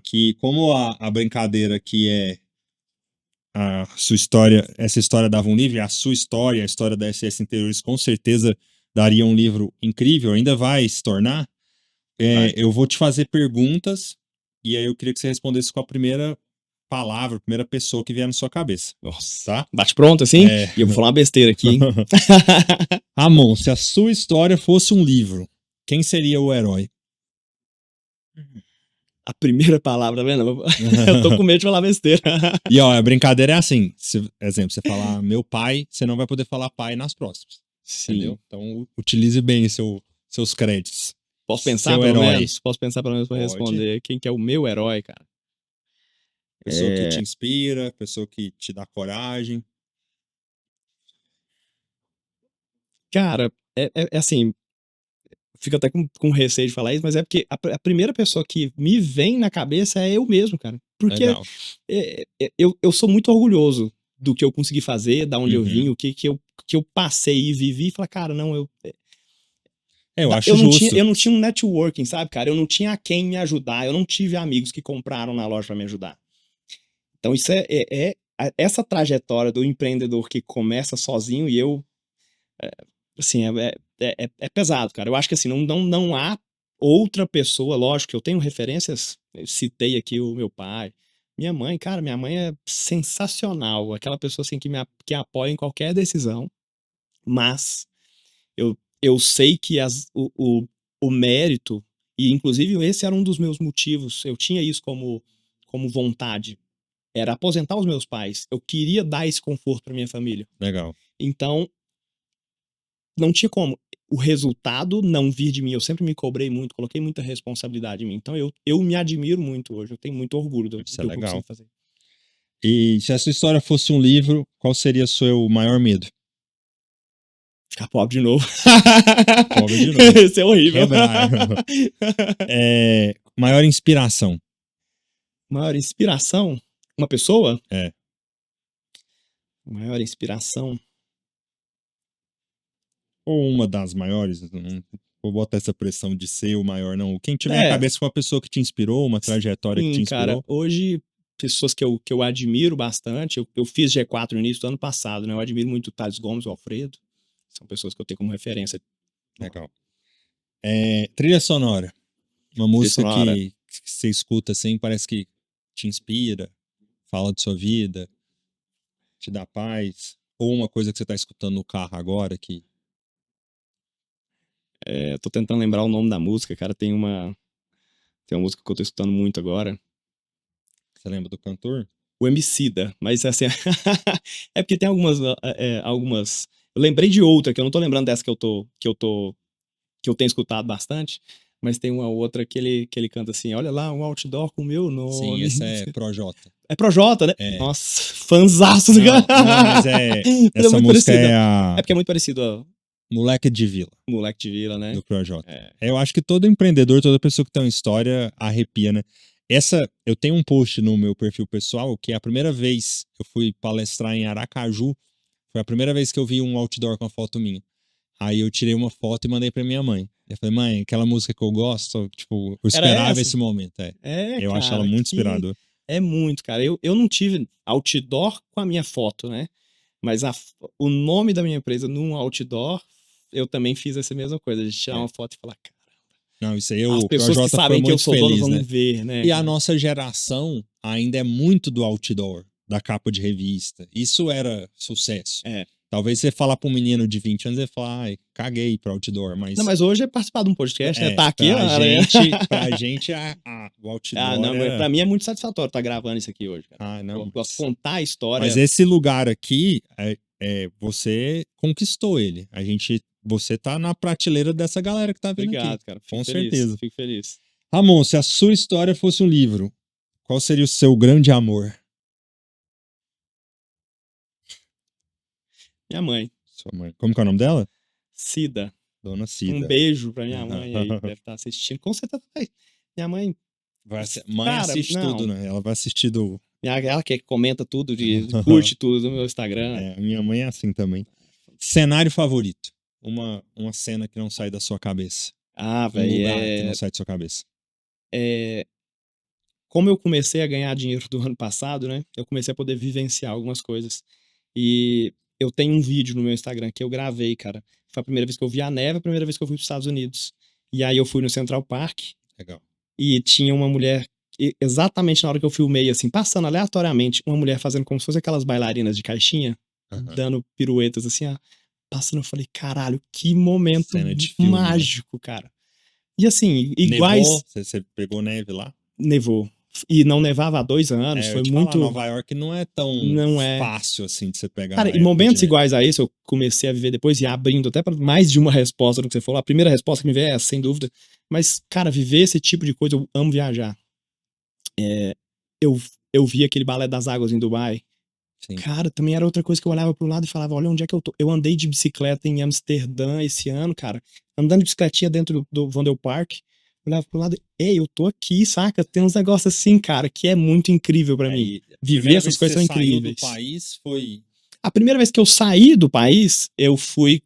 que como a brincadeira que é a sua história, essa história dava um livro, a sua história, a história da SS Interiores com certeza daria um livro incrível, ainda vai se tornar. Eu vou te fazer perguntas e aí eu queria que você respondesse com a primeira palavra, a primeira pessoa que vier na sua cabeça. Nossa, tá? Bate pronto assim? E eu vou falar uma besteira aqui, hein? Ramon, se a sua história fosse um livro, quem seria o herói? A primeira palavra, tá vendo? Eu tô com medo de falar besteira. E ó, a brincadeira é assim, exemplo, você falar meu pai, você não vai poder falar pai nas próximas. Sim. Entendeu? Então utilize bem seus créditos. Posso pensar pelo menos? Posso pensar pelo menos pra responder quem que é o meu herói, cara? Pessoa que te inspira, pessoa que te dá coragem. Cara, é assim, fico até com receio de falar isso, mas é porque a primeira pessoa que me vem na cabeça é eu mesmo, cara. Porque eu sou muito orgulhoso do que eu consegui fazer, da onde eu vim, o que eu passei e vivi, e falar, cara, não, Eu acho justo. Eu não tinha um networking, sabe, cara? Eu não tinha a quem me ajudar. Eu não tive amigos que compraram na loja pra me ajudar. Então, isso essa trajetória do empreendedor que começa sozinho e eu, assim, é pesado, cara. Eu acho que, assim, não há outra pessoa, lógico que eu tenho referências, eu citei aqui o meu pai, minha mãe, cara, minha mãe é sensacional, aquela pessoa, assim, que apoia em qualquer decisão, mas eu sei que o mérito, e inclusive esse era um dos meus motivos, eu tinha isso como vontade, era aposentar os meus pais. Eu queria dar esse conforto para minha família. Legal. Então, não tinha como. O resultado não vir de mim. Eu sempre me cobrei muito, coloquei muita responsabilidade em mim. Então, eu me admiro muito hoje. Eu tenho muito orgulho do que eu consigo fazer. E se essa história fosse um livro, qual seria o seu maior medo? Ficar pobre de novo. Pobre de novo. Isso é horrível. Quebrar. Maior inspiração. Maior inspiração? Uma pessoa? É. Maior inspiração? Ou uma das maiores, não vou botar essa pressão de ser o maior, não. Quem tiver na cabeça foi uma pessoa que te inspirou, uma trajetória que te inspirou. Cara, hoje, pessoas que eu admiro bastante, eu fiz G4 no início do ano passado, né? Eu admiro muito o Thales Gomes, o Alfredo. São pessoas que eu tenho como referência. Legal. Trilha sonora. Uma música que você escuta assim, parece que te inspira, fala de sua vida, te dá paz. Ou uma coisa que você tá escutando no carro agora que... Tô tentando lembrar o nome da música, cara. Tem uma música que eu tô escutando muito agora. Você lembra do cantor? O Emicida, mas assim... é porque tem algumas... Eu lembrei de outra, que eu não tô lembrando dessa que eu tenho escutado bastante, mas tem uma outra que ele canta assim, olha lá, um outdoor com o meu nome. Sim, esse é Projota. É Projota, né? É. Nossa, fãzaço do cara. Não, mas essa música parecida. É porque é muito parecido, ó. Moleque de Vila. Moleque de Vila, né? Do Projota. Eu acho que todo empreendedor, toda pessoa que tem uma história arrepia, né? Eu tenho um post no meu perfil pessoal que é a primeira vez que eu fui palestrar em Aracaju, foi a primeira vez que eu vi um outdoor com a foto minha. Aí eu tirei uma foto e mandei pra minha mãe. Eu falei, mãe, aquela música que eu gosto, tipo, eu esperava esse momento. Eu acho ela muito inspiradora. É muito, cara. Eu não tive outdoor com a minha foto, né? Mas o nome da minha empresa num outdoor, eu também fiz essa mesma coisa, de tirar uma foto e falar, caramba. Não, isso aí as o pessoas Projota que sabem foi que eu muito sou feliz, dono né? vão ver, né? E a nossa geração ainda é muito do outdoor, da capa de revista. Isso era sucesso. Talvez você falar pra um menino de 20 anos, ele falar, ai, caguei pra outdoor, mas... Não, mas hoje é participar de um podcast, né? Tá aqui, pra gente, o outdoor... Pra mim é muito satisfatório estar gravando isso aqui hoje, cara. Eu gosto de contar a história. Mas esse lugar aqui, você conquistou ele. Você tá na prateleira dessa galera que tá vindo aqui. Obrigado, cara. Com certeza. Fico feliz. Ramon, se a sua história fosse um livro, qual seria o seu grande amor? Minha mãe. Sua mãe. Como que é o nome dela? Cida. Dona Cida. Um beijo pra minha mãe aí, deve estar assistindo. Com certeza, minha mãe... Mãe assiste tudo, né? Ela vai assistir do... Ela que comenta tudo, curte tudo no meu Instagram. Minha mãe é assim também. Cenário favorito? Uma cena que não sai da sua cabeça. Velho. Um lugar que não sai da sua cabeça. Como eu comecei a ganhar dinheiro do ano passado, né? Eu comecei a poder vivenciar algumas coisas. E eu tenho um vídeo no meu Instagram que eu gravei, cara. Foi a primeira vez que eu vi a neve, a primeira vez que eu fui para os Estados Unidos. E aí eu fui no Central Park. Legal. E tinha uma mulher, exatamente na hora que eu filmei, assim, passando aleatoriamente, uma mulher fazendo como se fosse aquelas bailarinas de caixinha, dando piruetas, assim, passando. Eu falei, caralho, que momento mágico, cara. E assim, iguais... Nevou? Você pegou neve lá? Nevou. E não nevava há 2 anos, foi muito... Nova York não é tão fácil assim de você pegar. Cara, em momentos iguais a esse, eu comecei a viver depois e abrindo até para mais de uma resposta do que você falou. A primeira resposta que me veio é essa, sem dúvida. Mas, cara, viver esse tipo de coisa, eu amo viajar. Eu vi aquele balé das águas em Dubai. Sim. Cara, também era outra coisa que eu olhava pro lado e falava, olha onde é que eu tô. Eu andei de bicicleta em Amsterdã esse ano, cara. Andando de bicicletinha dentro do Vondel Park. Olhava pro lado, eu tô aqui, saca? Tem uns negócios assim, cara, que é muito incrível pra mim. Viver essas coisas são incríveis. Saiu do país foi... A primeira vez que eu saí do país, eu fui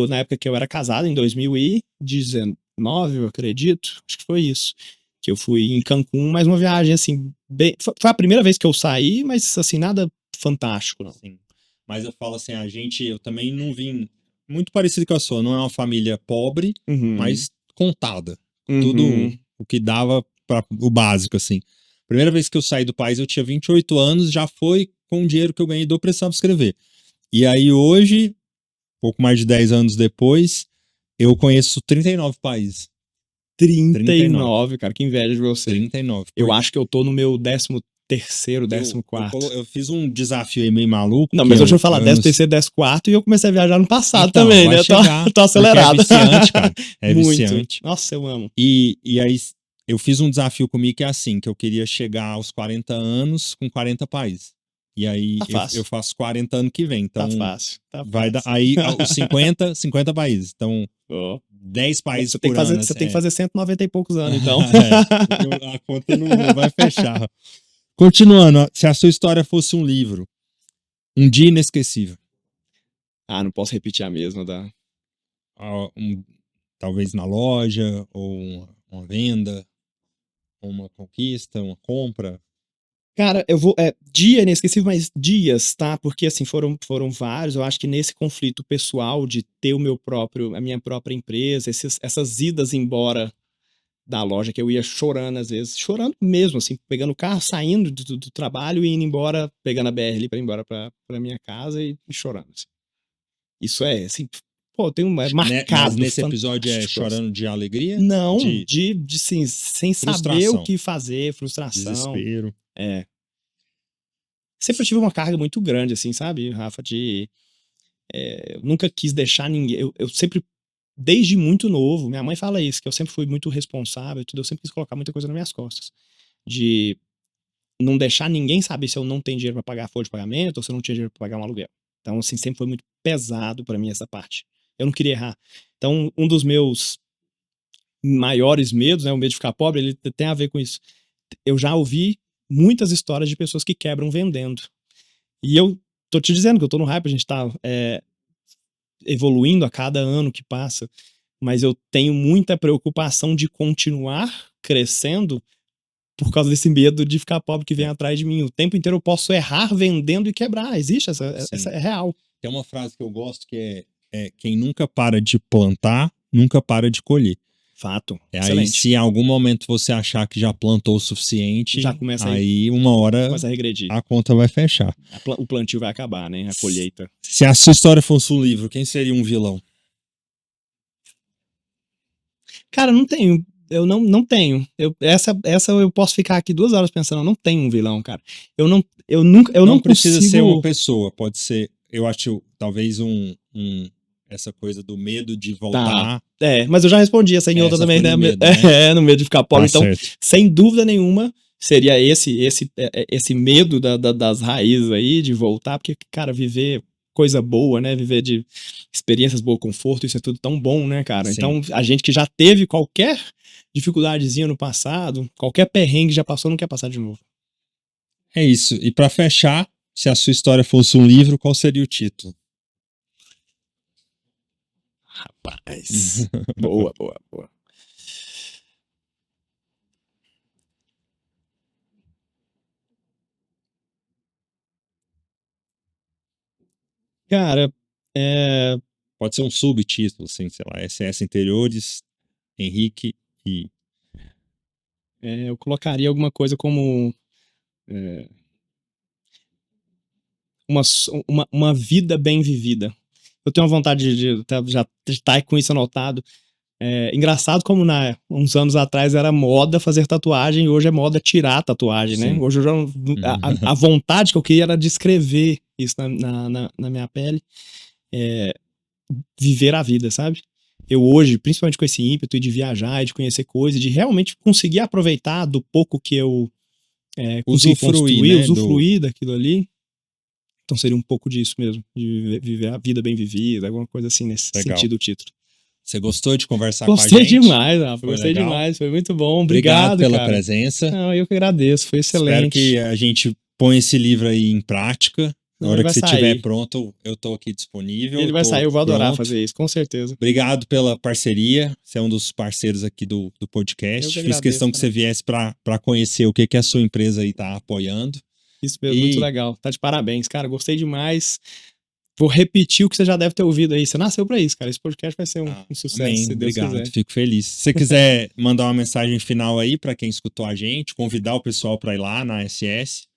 na época que eu era casado, em 2019, eu acredito, acho que foi isso, que eu fui em Cancún, mas uma viagem, assim, foi a primeira vez que eu saí, mas, assim, nada fantástico, não. Sim. Mas eu falo assim, eu também não vim, muito parecido com a sua, não é uma família pobre, mas contada. Tudo o que dava para o básico, assim. Primeira vez que eu saí do país, eu tinha 28 anos, já foi com o dinheiro que eu ganhei do Precisava Escrever. E aí hoje, pouco mais de 10 anos depois, eu conheço 39 países. 39, cara, que inveja de você. 39. Eu acho que eu tô no meu 13º, 14º. Eu fiz um desafio aí meio maluco. Não, mas deixa eu falar, 13º, 14º, e eu comecei a viajar no passado então, também, né? Tô acelerado. É viciante, cara. É muito viciante. Nossa, eu amo. E aí, eu fiz um desafio comigo que é assim, que eu queria chegar aos 40 anos com 40 países. E aí, eu faço 40 anos que vem. Então, tá fácil. Vai dar, aí, os 50 países. Então, 10 países por ano. Você tem que fazer 190 e poucos anos, então. A conta não vai fechar. Continuando, se a sua história fosse um livro, um dia inesquecível. Não posso repetir a mesma, tá? Talvez na loja, ou uma venda, uma conquista, uma compra. Cara, dia inesquecível, mas dias, tá? Porque, assim, foram vários. Eu acho que nesse conflito pessoal de ter a minha própria empresa, essas idas embora da loja, que eu ia chorando às vezes, chorando mesmo, assim, pegando o carro, saindo do trabalho e indo embora, pegando a BR ali pra ir embora pra minha casa e chorando, assim. Isso é, assim, pô, tem marcado. Mas nesse episódio é chorando de alegria? Não, sim, sem saber o que fazer, frustração. Desespero. Sempre tive uma carga muito grande, assim, sabe, Rafa, eu nunca quis deixar ninguém, eu sempre, desde muito novo, minha mãe fala isso, que eu sempre fui muito responsável, eu sempre quis colocar muita coisa nas minhas costas, de não deixar ninguém saber se eu não tenho dinheiro pra pagar a folha de pagamento, ou se eu não tinha dinheiro pra pagar um aluguel. Então, assim, sempre foi muito pesado pra mim essa parte. Eu não queria errar. Então, um dos meus maiores medos, né, o medo de ficar pobre, ele tem a ver com isso. Eu já ouvi muitas histórias de pessoas que quebram vendendo. E eu tô te dizendo que eu tô no hype, a gente tá evoluindo a cada ano que passa, mas eu tenho muita preocupação de continuar crescendo por causa desse medo de ficar pobre que vem atrás de mim. O tempo inteiro eu posso errar vendendo e quebrar. Existe, essa é real. Tem uma frase que eu gosto que é quem nunca para de plantar, nunca para de colher. Fato. Aí, se em algum momento você achar que já plantou o suficiente, já começa aí uma hora começa a regredir. A conta vai fechar. O plantio vai acabar, né? A colheita. Se a sua história fosse um livro, quem seria um vilão? Cara, não tenho. Eu não tenho. Essa eu posso ficar aqui 2 horas pensando, eu não tenho um vilão, cara. Eu não precisa consigo... ser uma pessoa, pode ser, eu acho, talvez essa coisa do medo de voltar. Mas eu já respondi essa em outra também, né? No medo de ficar pobre. Então, certo. Sem dúvida nenhuma, seria esse medo das raízes aí, de voltar, porque, cara, viver coisa boa, né? Viver de experiências boas, conforto, isso é tudo tão bom, né, cara? Sim. Então, a gente que já teve qualquer dificuldadezinha no passado, qualquer perrengue já passou, não quer passar de novo. É isso. E pra fechar, se a sua história fosse um livro, qual seria o título? Rapaz. Boa. Cara, pode ser um subtítulo, assim, sei lá, SS Interiores, Henrique e... eu colocaria alguma coisa como... uma vida bem vivida. Eu tenho uma vontade de já estar com isso anotado. Engraçado como uns anos atrás era moda fazer tatuagem e hoje é moda tirar a tatuagem, né? Hoje a vontade que eu queria era de escrever isso na minha pele. Viver a vida, sabe? Eu hoje, principalmente com esse ímpeto de viajar e de conhecer coisas, de realmente conseguir aproveitar do pouco que eu consegui construir, usufruir daquilo ali. Então seria um pouco disso mesmo, de viver a vida bem vivida, alguma coisa assim nesse sentido do título. Você gostou de conversar com a gente? Gostei demais, Rafa. Gostei demais. Foi muito bom. Obrigado pela presença. Não, eu que agradeço. Foi excelente. Espero que a gente ponha esse livro aí em prática. Na hora que você estiver pronto, eu tô aqui disponível. Ele vai sair, eu vou adorar fazer isso, com certeza. Obrigado pela parceria. Você é um dos parceiros aqui do podcast. Fiz questão que você viesse para conhecer o que a sua empresa aí tá apoiando. Isso mesmo, muito legal. Tá de parabéns, cara. Gostei demais. Vou repetir o que você já deve ter ouvido aí. Você nasceu pra isso, cara. Esse podcast vai ser um sucesso, amém. se Deus Obrigado, quiser. Fico feliz. Se você quiser mandar uma mensagem final aí pra quem escutou a gente, convidar o pessoal pra ir lá na SS.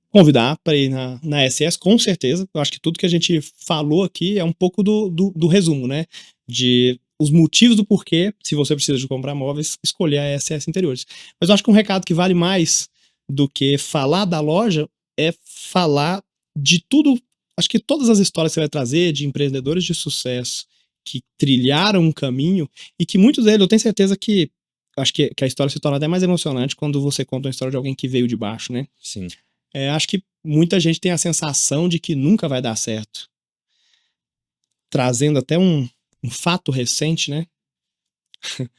Convidar para ir na SS, com certeza. Eu acho que tudo que a gente falou aqui é um pouco do resumo, né? De os motivos do porquê, se você precisa de comprar móveis, escolher a SS Interiores. Mas eu acho que um recado que vale mais do que falar da loja é falar de tudo. Acho que todas as histórias que você vai trazer de empreendedores de sucesso que trilharam um caminho e que muitos deles, eu tenho certeza que acho que a história se torna até mais emocionante quando você conta uma história de alguém que veio de baixo, né? Sim. Acho que muita gente tem a sensação de que nunca vai dar certo. Trazendo até um fato recente, né? Você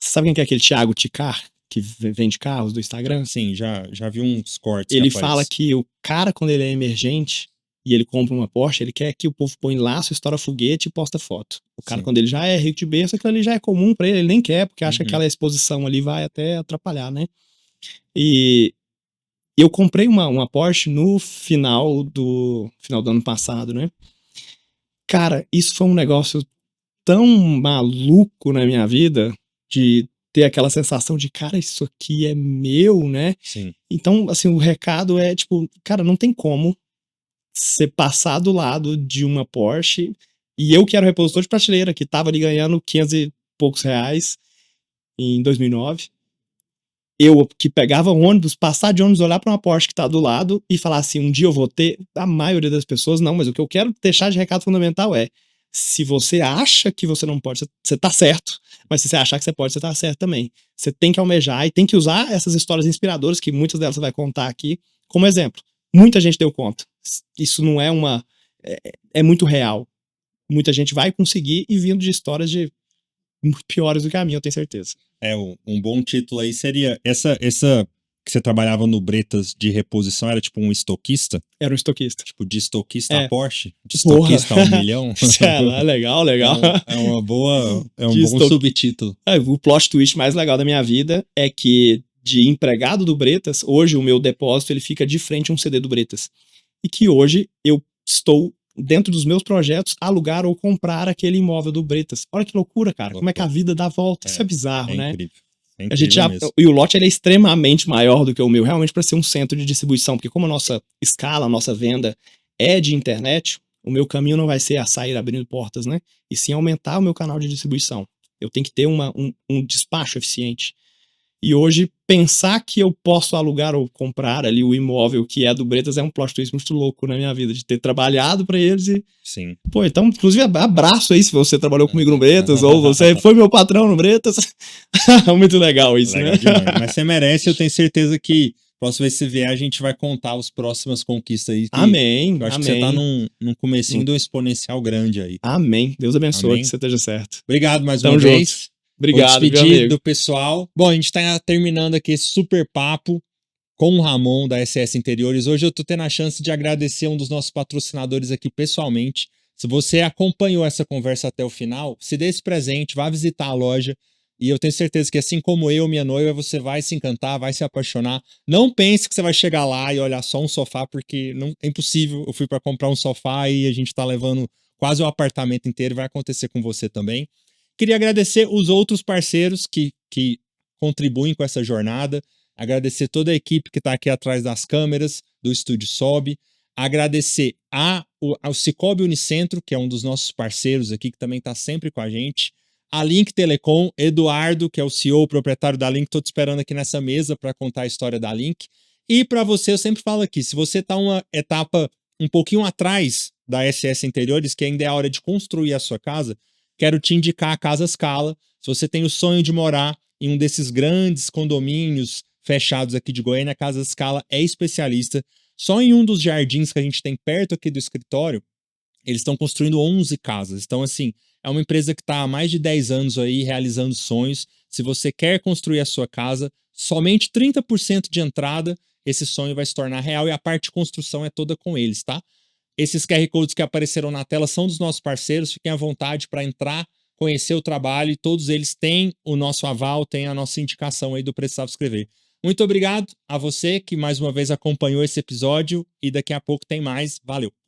sabe quem que é aquele Thiago Ticar, que vende carros do Instagram? Sim, já vi uns cortes. Ele fala que o cara, quando ele é emergente e ele compra uma Porsche, ele quer que o povo põe laço, estoura foguete e posta foto. O cara, quando ele já é rico de berço, aquilo ali já é comum pra ele nem quer, porque acha que aquela exposição ali vai até atrapalhar, né? E eu comprei uma Porsche no final do ano passado, né? Cara, isso foi um negócio tão maluco na minha vida, de ter aquela sensação de, cara, isso aqui é meu, né? Sim. Então, assim, o recado é, tipo, cara, não tem como você passar do lado de uma Porsche, e eu que era o repositor de prateleira, que tava ali ganhando 500 e poucos reais em 2009, eu que pegava ônibus, passar de ônibus, olhar pra uma Porsche que tá do lado e falar assim, um dia eu vou ter, a maioria das pessoas não, mas o que eu quero deixar de recado fundamental é, se você acha que você não pode, você tá certo, mas se você achar que você pode, você tá certo também. Você tem que almejar e tem que usar essas histórias inspiradoras, que muitas delas você vai contar aqui, como exemplo. Muita gente deu conta. Isso não é é muito real. Muita gente vai conseguir e vindo de histórias de muito piores do que a minha, eu tenho certeza. Um bom título aí seria essa que você trabalhava no Bretas de reposição, era tipo um estoquista? Era um estoquista. Tipo, de estoquista a Porsche? De estoquista a 1 milhão? Legal. Um bom subtítulo. O plot twist mais legal da minha vida é que, de empregado do Bretas, hoje o meu depósito ele fica de frente a um CD do Bretas. E que hoje eu estou, dentro dos meus projetos, alugar ou comprar aquele imóvel do Bretas. Olha que loucura, cara. Como é que a vida dá volta? Isso é bizarro, né? Incrível. A gente e o lote ele é extremamente maior do que o meu, realmente, para ser um centro de distribuição, porque como a nossa escala, a nossa venda é de internet, o meu caminho não vai ser a sair abrindo portas, né? E sim aumentar o meu canal de distribuição. Eu tenho que ter um despacho eficiente. E hoje, pensar que eu posso alugar ou comprar ali o imóvel que é do Bretas é um plot twist muito louco na minha vida, de ter trabalhado para eles e... Sim. Pô, então, inclusive, abraço aí se você trabalhou comigo no Bretas, ou você foi meu patrão no Bretas. Muito legal isso, legal, né? Demais. Mas você merece, eu tenho certeza que próxima vez que você vier, a gente vai contar as próximas conquistas aí. Amém. Eu acho que você tá num comecinho de um exponencial grande aí. Amém. Deus abençoe, que você esteja certo. Obrigado mais uma vez. Obrigado, vou despedir do pessoal. Bom, a gente tá terminando aqui esse super papo com o Ramon da SS Interiores. Hoje eu tô tendo a chance de agradecer um dos nossos patrocinadores aqui pessoalmente. Se você acompanhou essa conversa até o final, se dê esse presente, vá visitar a loja. E eu tenho certeza que, assim como eu, minha noiva, você vai se encantar, vai se apaixonar. Não pense que você vai chegar lá e olhar só um sofá, porque não, é impossível. Eu fui para comprar um sofá e a gente tá levando quase o apartamento inteiro. Vai acontecer com você também. Queria agradecer os outros parceiros que contribuem com essa jornada. Agradecer toda a equipe que está aqui atrás das câmeras do Estúdio Sobe. Agradecer ao Cicobi Unicentro, que é um dos nossos parceiros aqui, que também está sempre com a gente. A Link Telecom, Eduardo, que é o CEO, proprietário da Link. Estou te esperando aqui nessa mesa para contar a história da Link. E para você, eu sempre falo aqui, se você está uma etapa um pouquinho atrás da SS Interiores, que ainda é a hora de construir a sua casa, quero te indicar a Casa Scala. Se você tem o sonho de morar em um desses grandes condomínios fechados aqui de Goiânia, a Casa Scala é especialista. Só em um dos jardins que a gente tem perto aqui do escritório, eles estão construindo 11 casas. Então, assim, é uma empresa que está há mais de 10 anos aí realizando sonhos. Se você quer construir a sua casa, somente 30% de entrada, esse sonho vai se tornar real e a parte de construção é toda com eles, tá? Esses QR Codes que apareceram na tela são dos nossos parceiros, fiquem à vontade para entrar, conhecer o trabalho, e todos eles têm o nosso aval, têm a nossa indicação aí do Precisava Escrever. Muito obrigado a você que mais uma vez acompanhou esse episódio e daqui a pouco tem mais. Valeu!